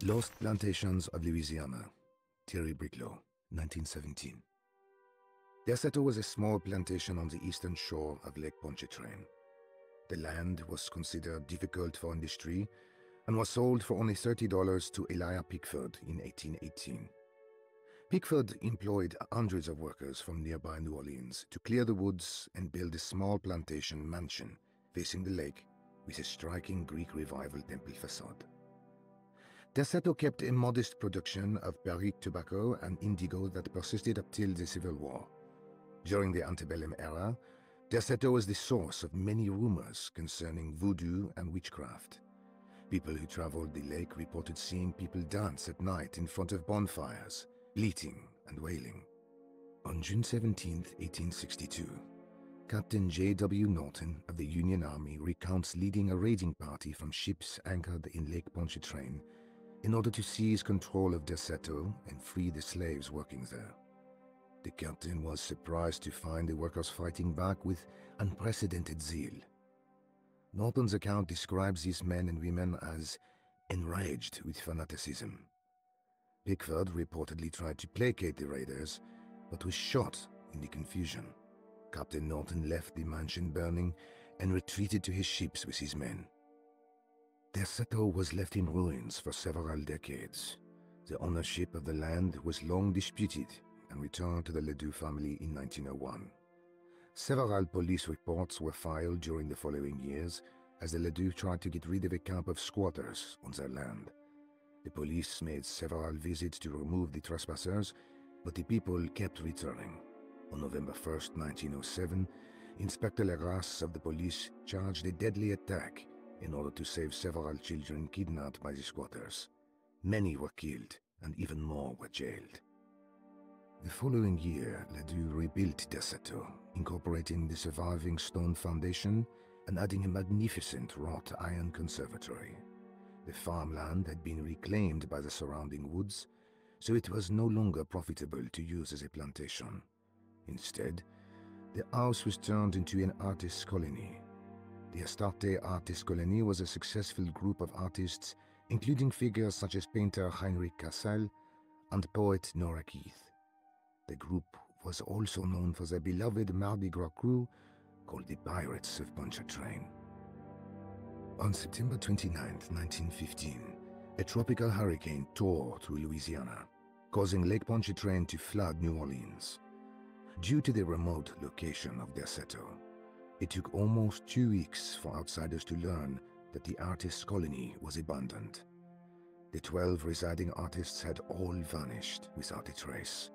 Lost Plantations of Louisiana, Thierry Briclot, 1917. Derceto was a small plantation on the eastern shore of Lake Pontchartrain. The land was considered difficult for industry and was sold for only $30 to Elijah Pickford in 1818. Pickford employed hundreds of workers from nearby New Orleans to clear the woods and build a small plantation mansion facing the lake with a striking Greek Revival temple facade. Derceto kept a modest production of Barrique tobacco and indigo that persisted up till the Civil War. During the antebellum era, Derceto was the source of many rumors concerning voodoo and witchcraft. People who traveled the lake reported seeing people dance at night in front of bonfires, bleating and wailing. On June 17, 1862, Captain J.W. Norton of the Union Army recounts leading a raiding party from ships anchored in Lake Pontchartrain in order to seize control of Derceto and free the slaves working there. The captain was surprised to find the workers fighting back with unprecedented zeal. Norton's account describes these men and women as enraged with fanaticism. Pickford reportedly tried to placate the raiders, but was shot in the confusion. Captain Norton left the mansion burning and retreated to his ships with his men. Derceto was left in ruins for several decades. The ownership of the land was long disputed and returned to the Ledoux family in 1901. Several police reports were filed during the following years as the Ledoux tried to get rid of a camp of squatters on their land. The police made several visits to remove the trespassers, but the people kept returning. On November 1st, 1907, Inspector Legrasse of the police charged a deadly attack in order to save several children kidnapped by the squatters. Many were killed, and even more were jailed. The following year, Ledoux rebuilt Derceto, incorporating the surviving stone foundation and adding a magnificent wrought iron conservatory. The farmland had been reclaimed by the surrounding woods, so it was no longer profitable to use as a plantation. Instead, the house was turned into an artist's colony. The Astarte Artist Colony was a successful group of artists, including figures such as painter Heinrich Cassel and poet Nora Keith. The group was also known for their beloved Mardi Gras crew called the Pirates of Pontchartrain. On September 29, 1915, a tropical hurricane tore through Louisiana, causing Lake Pontchartrain to flood New Orleans. Due to the remote location of Derceto, it took almost 2 weeks for outsiders to learn that the artist's colony was abandoned. The 12 residing artists had all vanished without a trace.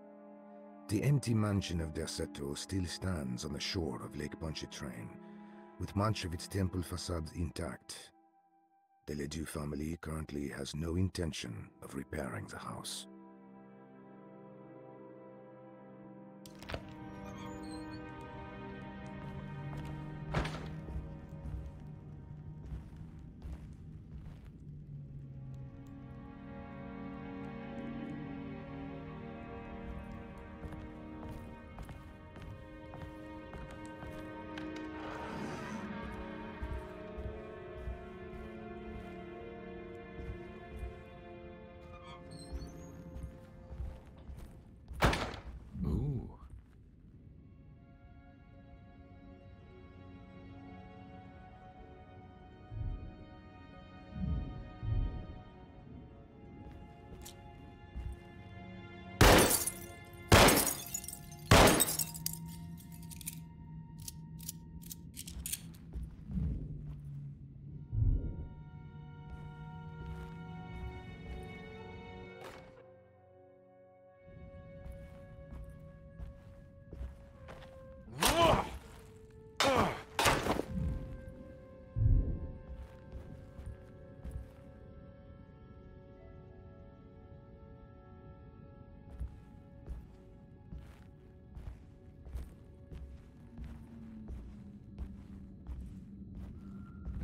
The empty mansion of Derceto still stands on the shore of Lake Pontchartrain, with much of its temple facade intact. The Ledoux family currently has no intention of repairing the house.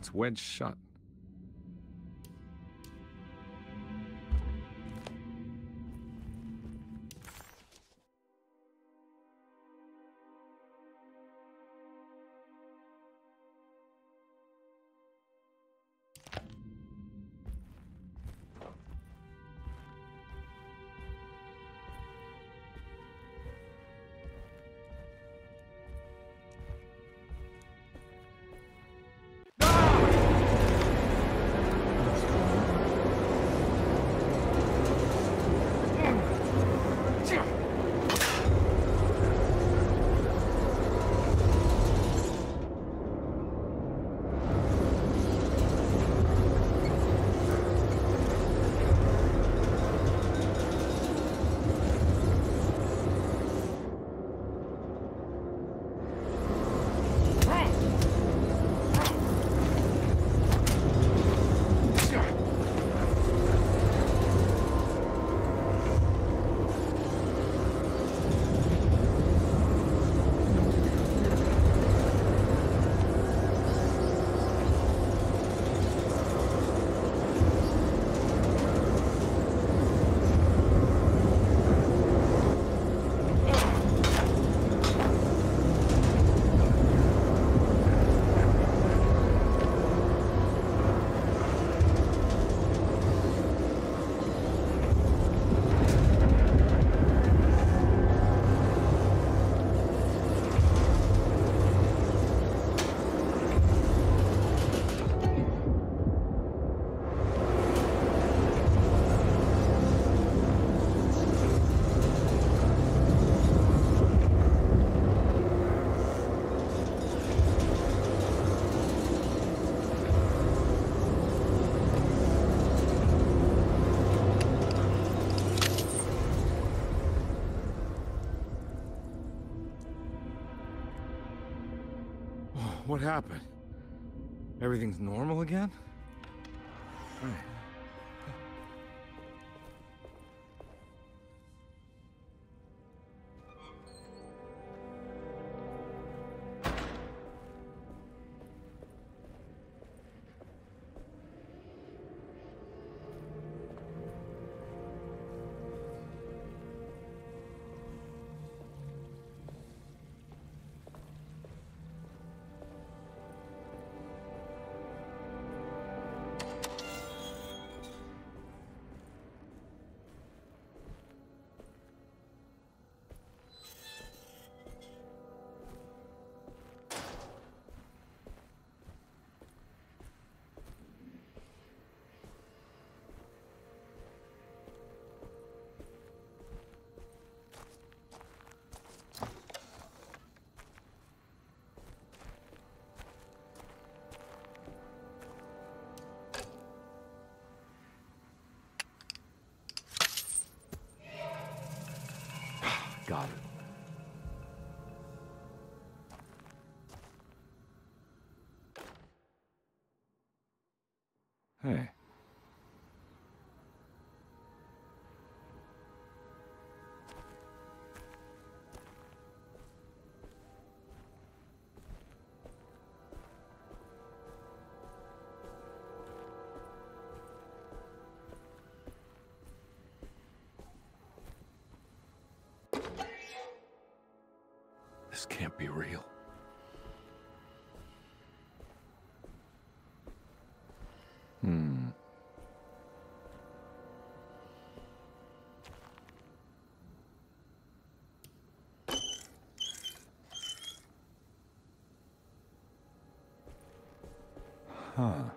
It's wedged shut. What happened? Everything's normal again? Right. Got it. Hey. This can't be real. Huh.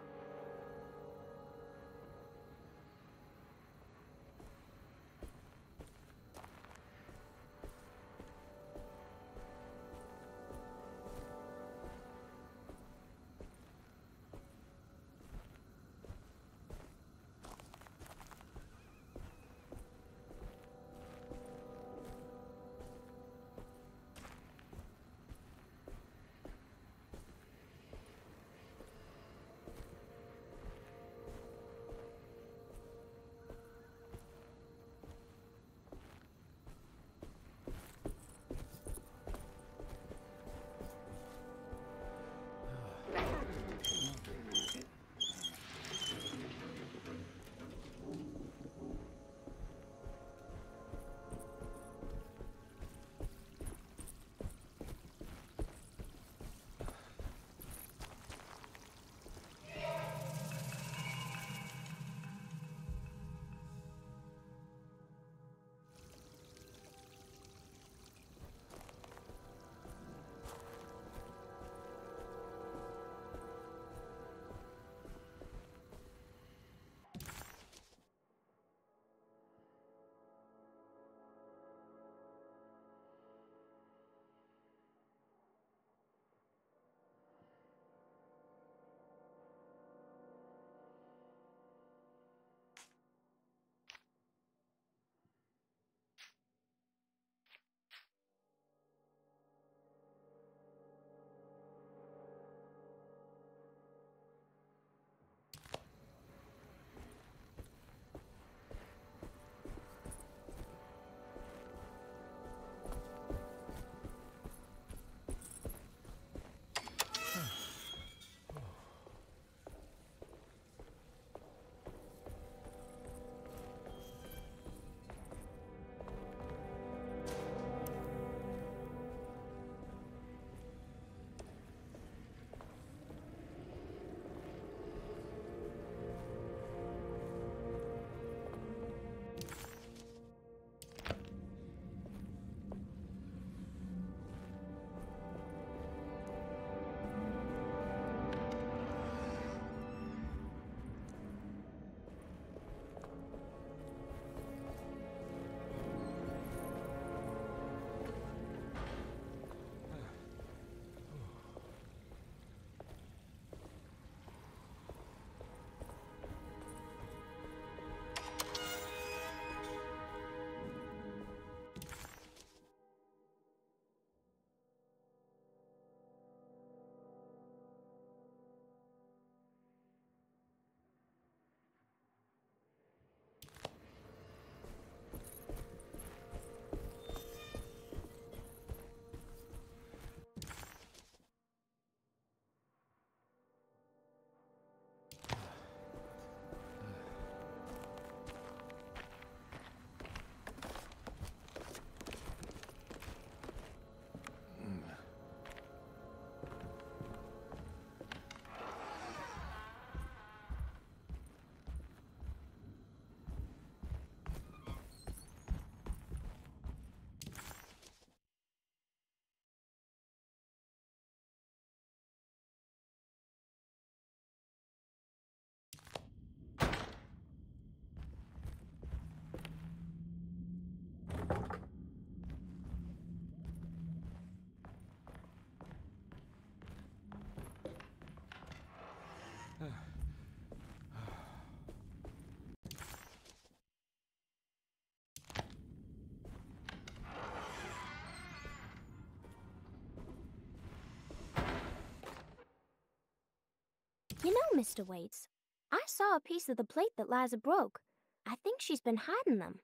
You know, Mr. Waits, I saw a piece of the plate that Liza broke. I think she's been hiding them.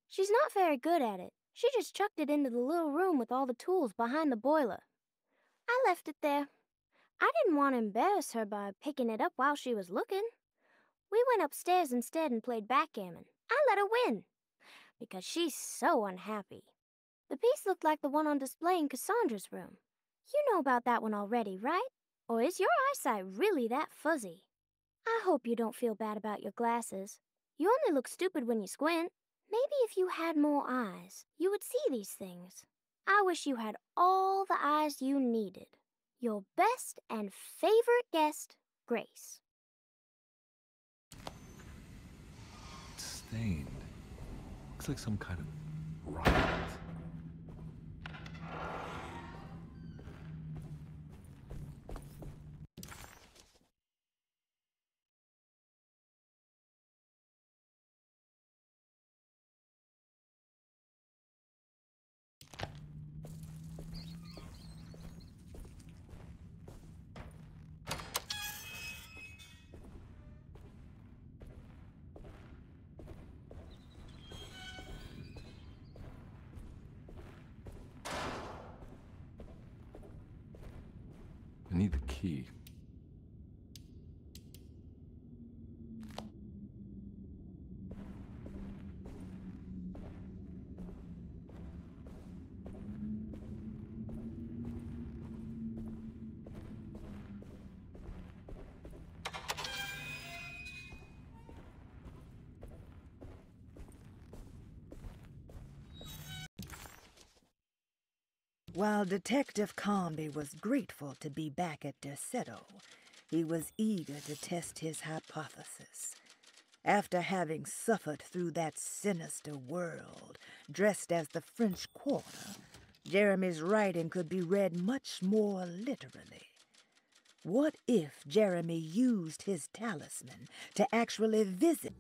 She's not very good at it. She just chucked it into the little room with all the tools behind the boiler. I left it there. I didn't want to embarrass her by picking it up while she was looking. We went upstairs instead and played backgammon. I let her win, because she's so unhappy. The piece looked like the one on display in Cassandra's room. You know about that one already, right? Or is your eyesight really that fuzzy? I hope you don't feel bad about your glasses. You only look stupid when you squint. Maybe if you had more eyes, you would see these things. I wish you had all the eyes you needed. Your best and favorite guest, Grace. It's stained. Looks like some kind of riot. I need the key. While Detective Carnby was grateful to be back at Derceto, he was eager to test his hypothesis. After having suffered through that sinister world, dressed as the French Quarter, Jeremy's writing could be read much more literally. What if Jeremy used his talisman to actually visit?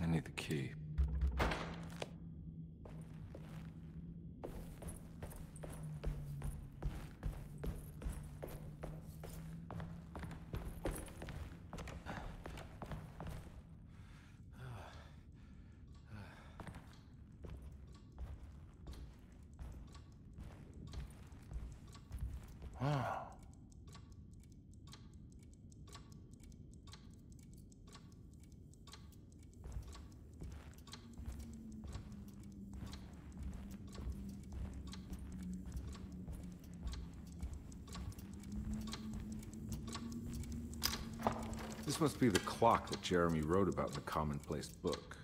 I need the key. Ah. This must be the clock that Jeremy wrote about in the commonplace book.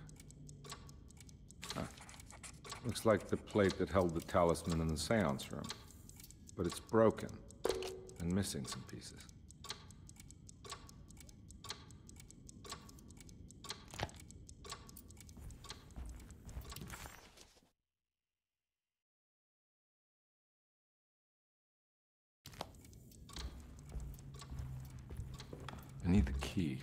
Huh. Looks like the plate that held the talisman in the seance room. But it's broken and missing some pieces. I need the key.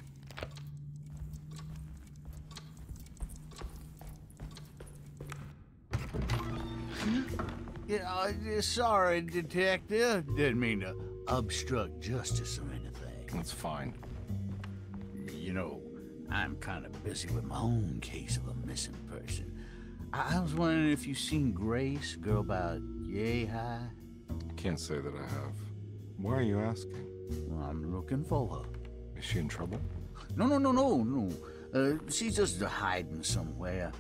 Yeah, sorry, Detective. Didn't mean to obstruct justice or anything. That's fine. You know, I'm kind of busy with my own case of a missing person. I was wondering if you've seen Grace, girl about yay high? Can't say that I have. Why are you asking? Well, I'm looking for her. Is she in trouble? No. She's just hiding somewhere.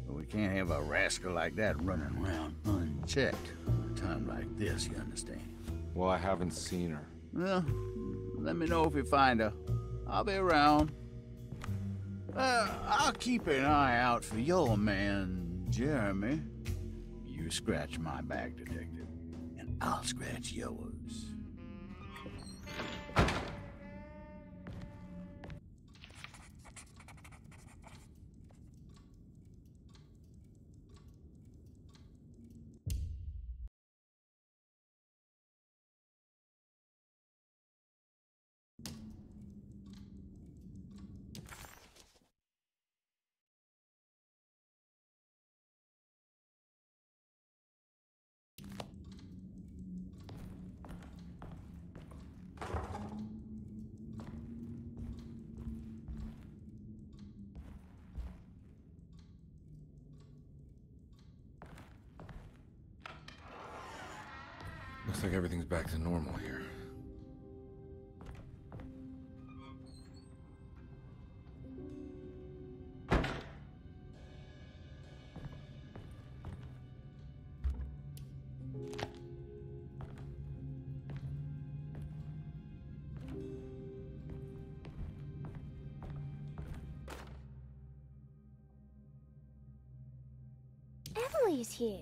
We can't have a rascal like that running around unchecked. At a time like this, you understand? Well, I haven't seen her. Well, let me know if you find her. I'll be around. I'll keep an eye out for your man, Jeremy. You scratch my back, Detective, and I'll scratch yours. Looks like everything's back to normal here. Emily's here.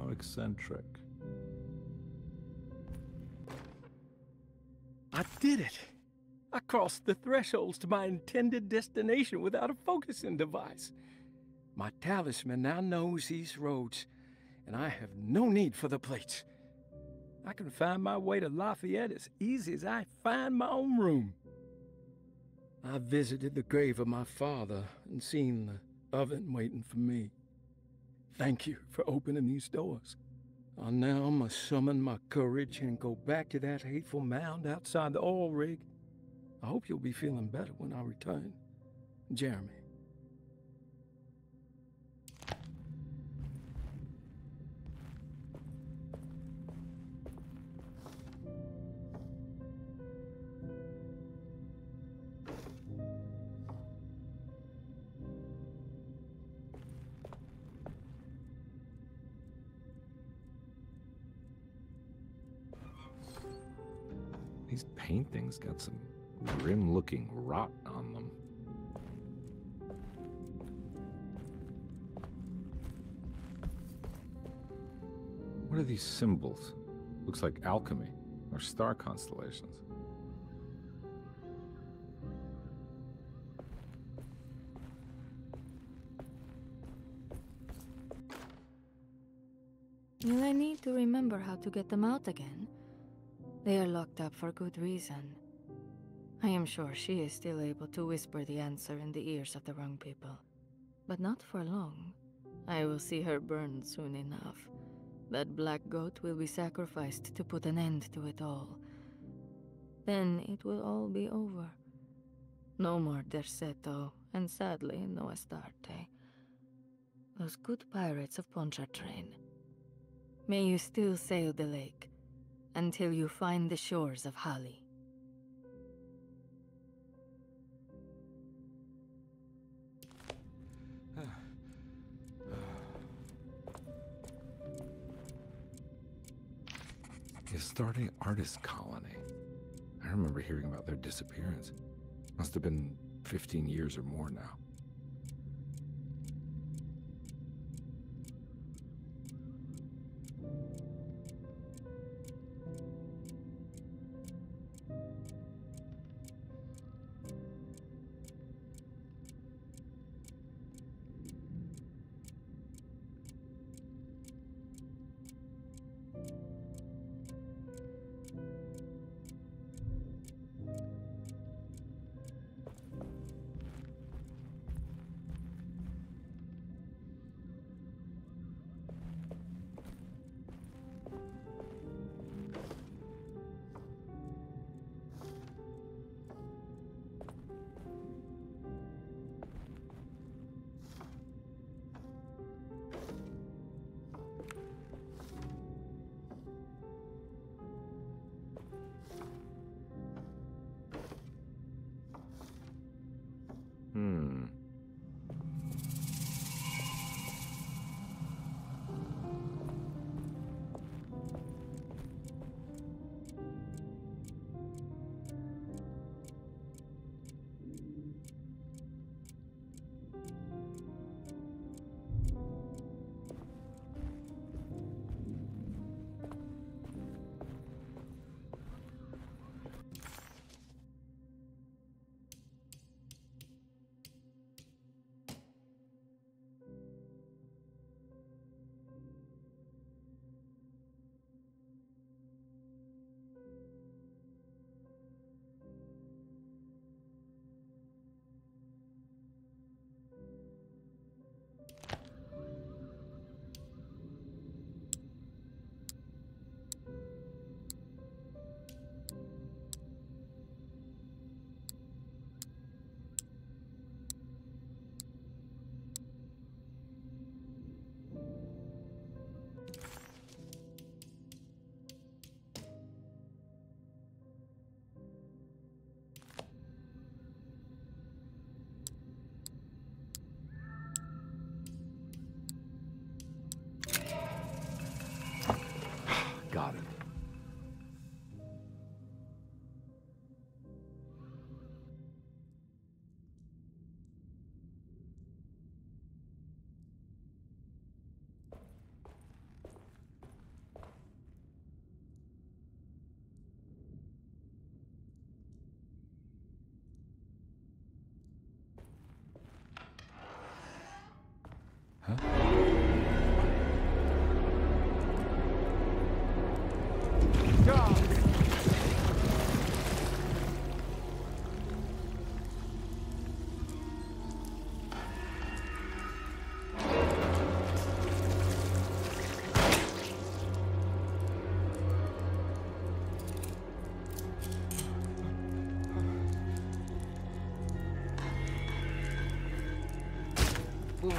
Eccentric. I did it! I crossed the thresholds to my intended destination without a focusing device. My talisman now knows these roads, and I have no need for the plates. I can find my way to Lafayette as easy as I find my own room. I visited the grave of my father and seen the oven waiting for me. Thank you for opening these doors. I now must summon my courage and go back to that hateful mound outside the oil rig. I hope you'll be feeling better when I return. Jeremy. These paintings got some grim-looking rot on them. What are these symbols? Looks like alchemy or star constellations. Will I need to remember how to get them out again? They are locked up for good reason. I am sure she is still able to whisper the answer in the ears of the wrong people. But not for long. I will see her burned soon enough. That black goat will be sacrificed to put an end to it all. Then it will all be over. No more Derceto, and sadly, no Astarte. Those good pirates of Pontchartrain. May you still sail the lake, until you find the shores of Hali. The Astarte Artist Colony. I remember hearing about their disappearance. Must have been 15 years or more now.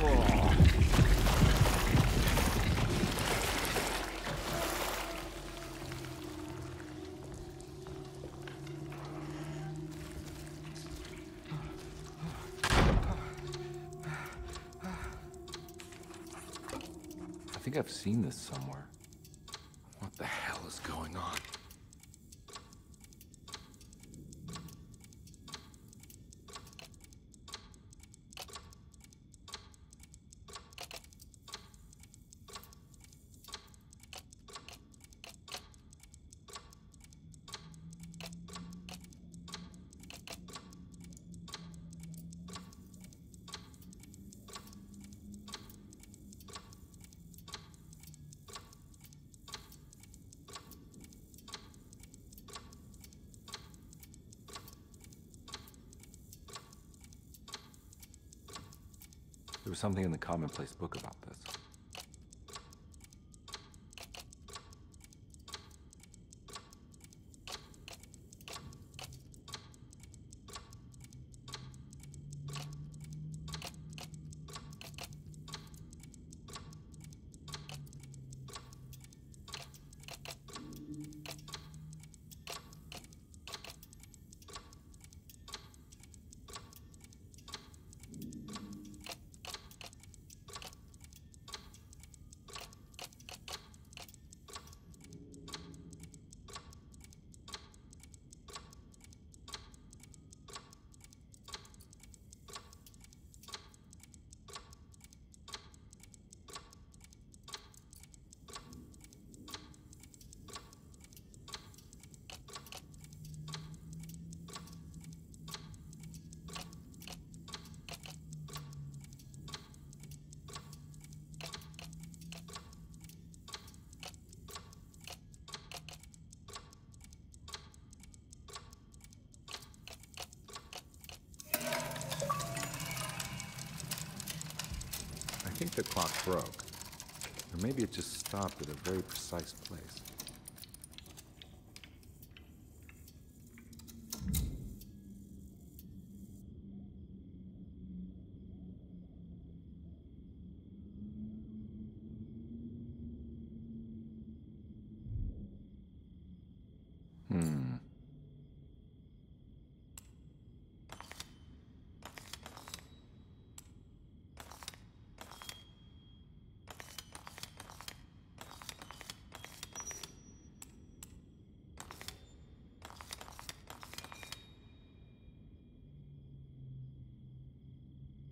I think I've seen this somewhere. What the hell is going on? There was something in the commonplace book about this. I think the clock broke. Or maybe it just stopped at a very precise place.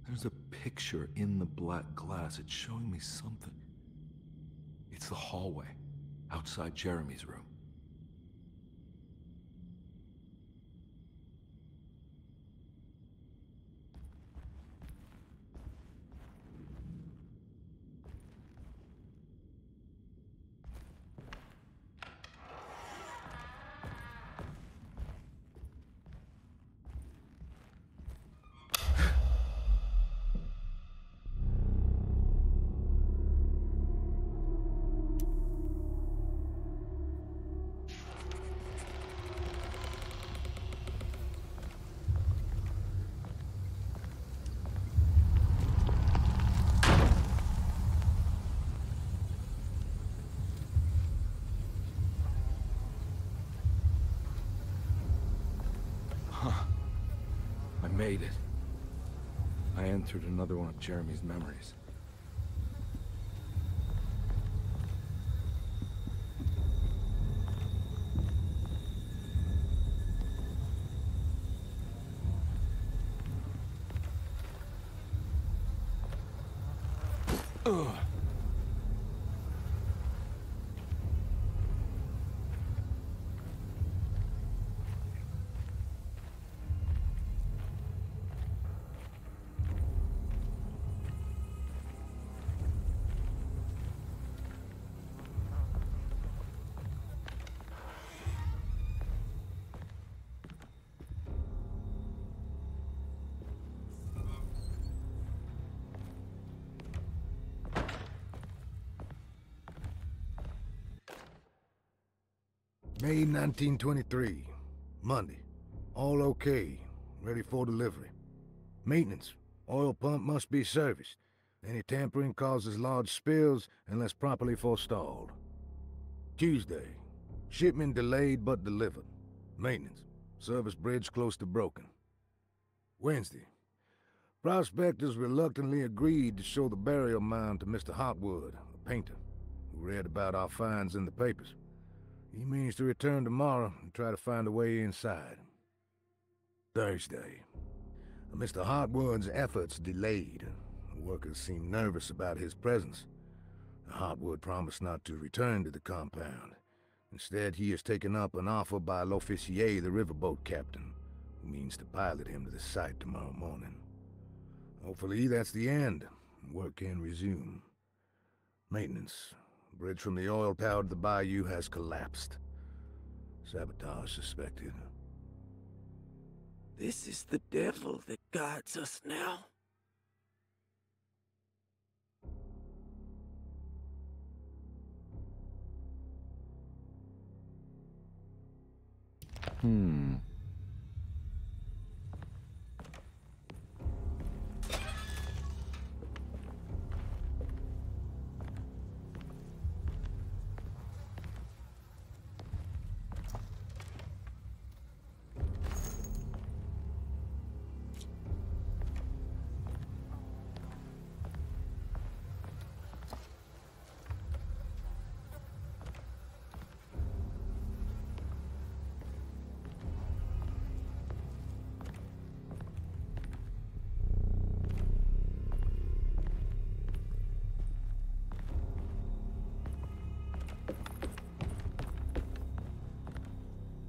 There's a picture in the black glass. It's showing me something. It's the hallway outside Jeremy's room. I made it. I entered another one of Jeremy's memories. Ugh. May 1923, Monday. All okay, ready for delivery. Maintenance, oil pump must be serviced. Any tampering causes large spills unless properly forestalled. Tuesday, shipment delayed but delivered. Maintenance, service bridge close to broken. Wednesday, prospectors reluctantly agreed to show the burial mound to Mr. Hotwood, a painter, who read about our finds in the papers. He means to return tomorrow and try to find a way inside. Thursday, Mr. Hotwood's efforts delayed. The workers seemed nervous about his presence. Hotwood promised not to return to the compound. Instead, he has taken up an offer by l'officier, the riverboat captain, who means to pilot him to the site tomorrow morning. Hopefully that's the end. Work can resume. Maintenance. Bridge from the oil tower to the bayou has collapsed. Sabotage suspected. This is the devil that guides us now.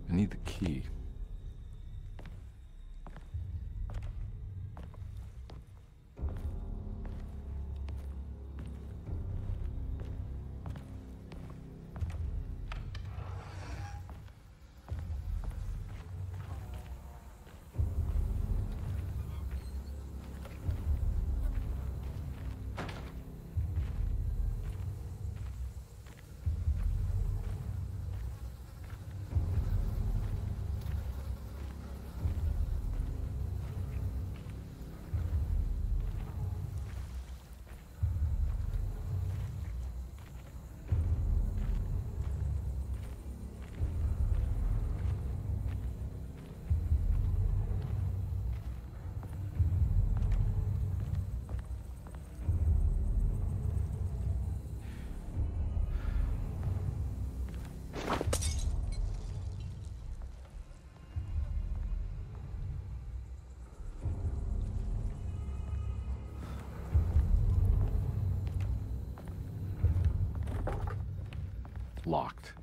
I need the key. Locked.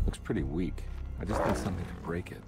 Looks pretty weak. I just need something to break it.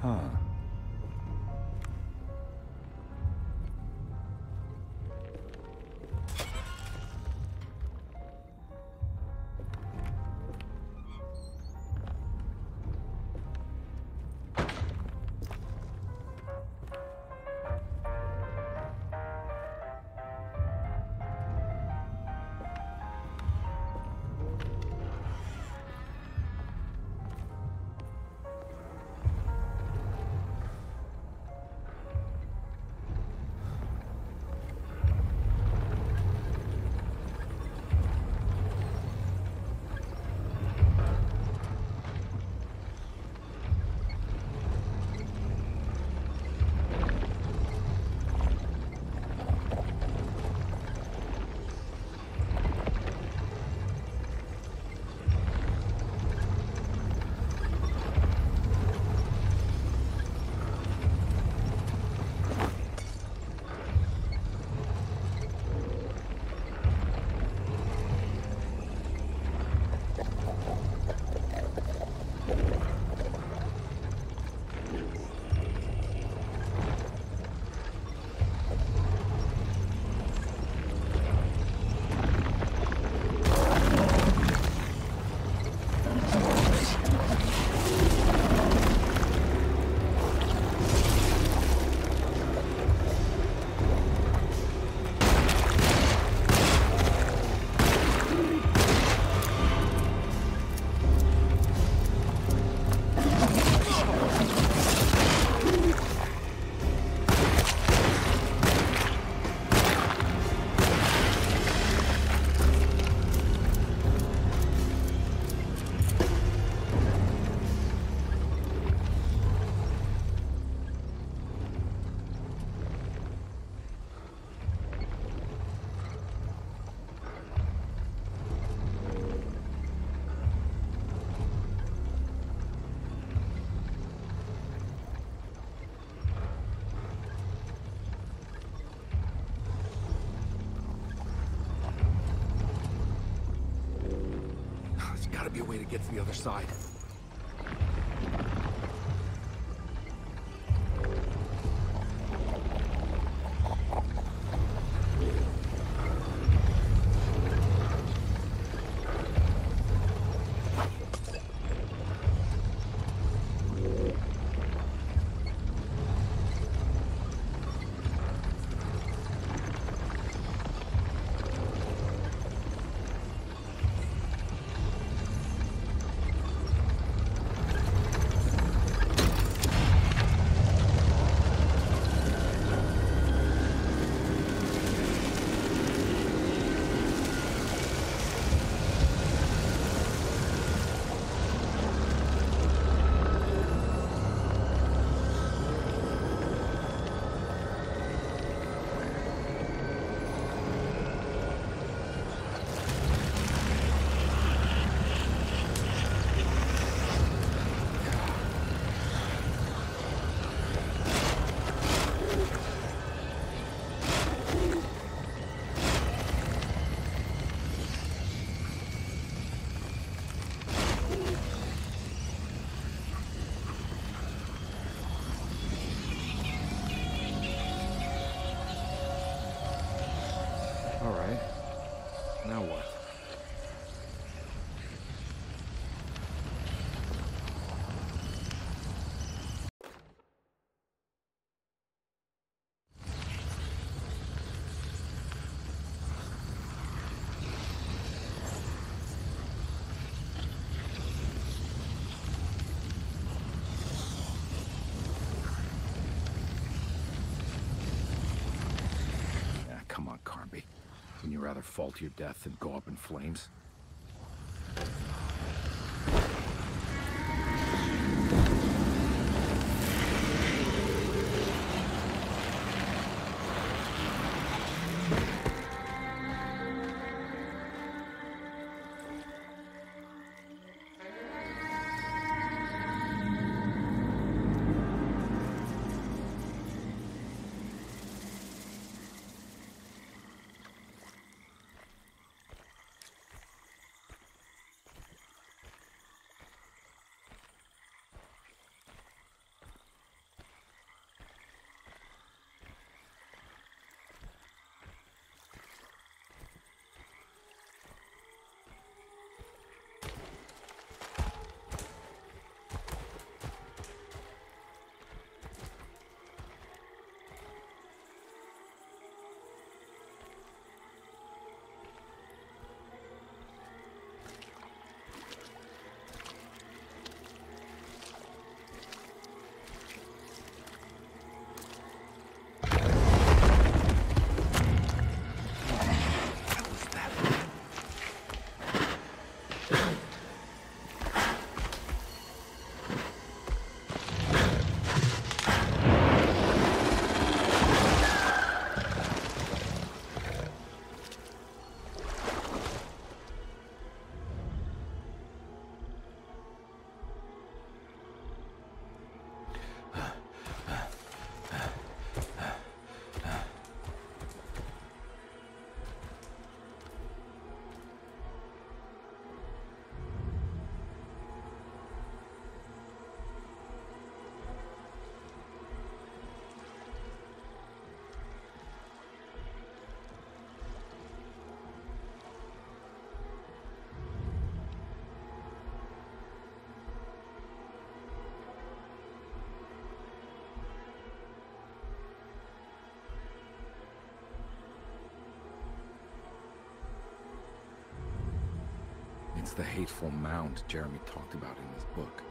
Huh. be a way to get to the other side. Now what? Come on, Carnby. Wouldn't you rather fall to your death than go up in flames? It's the hateful mound Jeremy talked about in his book.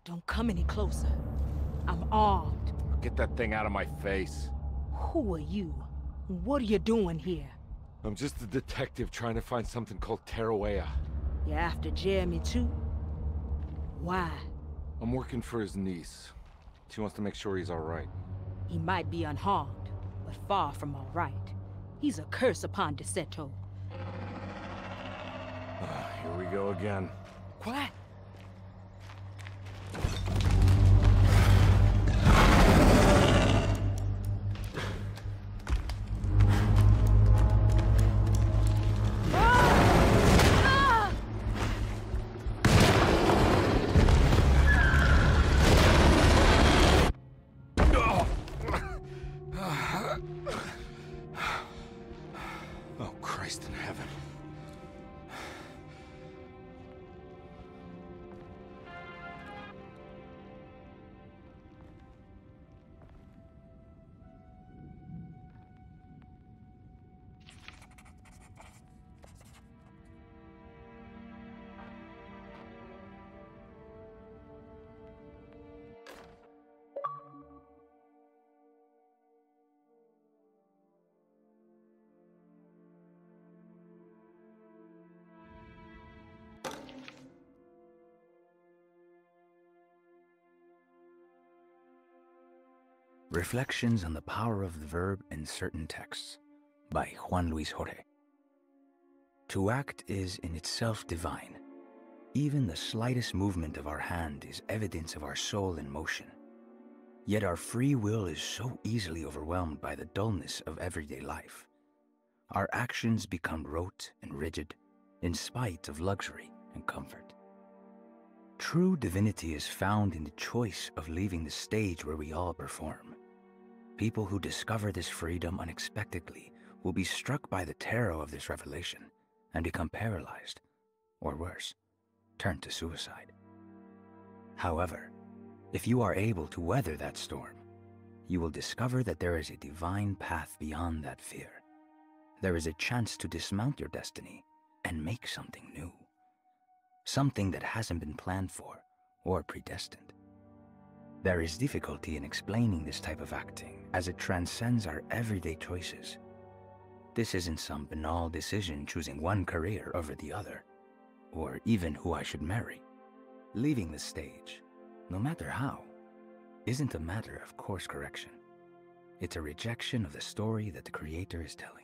Don't come any closer. I'm armed. Get that thing out of my face. Who are you? What are you doing here? I'm just a detective trying to find something called Teruea. You're after Jeremy too? Why? I'm working for his niece. She wants to make sure he's alright. He might be unharmed, but far from alright. He's a curse upon Derceto. Here we go again. Quiet! Oh, Christ in heaven. Reflections on the Power of the Verb in Certain Texts by Juan Luis Jorge. To act is in itself divine. Even the slightest movement of our hand is evidence of our soul in motion. Yet our free will is so easily overwhelmed by the dullness of everyday life. Our actions become rote and rigid, in spite of luxury and comfort. True divinity is found in the choice of leaving the stage where we all perform. People who discover this freedom unexpectedly will be struck by the terror of this revelation and become paralyzed, or worse, turn to suicide. However, if you are able to weather that storm, you will discover that there is a divine path beyond that fear. There is a chance to dismount your destiny and make something new. Something that hasn't been planned for or predestined. There is difficulty in explaining this type of acting as it transcends our everyday choices. This isn't some banal decision choosing one career over the other, or even who I should marry. Leaving the stage, no matter how, isn't a matter of course correction. It's a rejection of the story that the Creator is telling.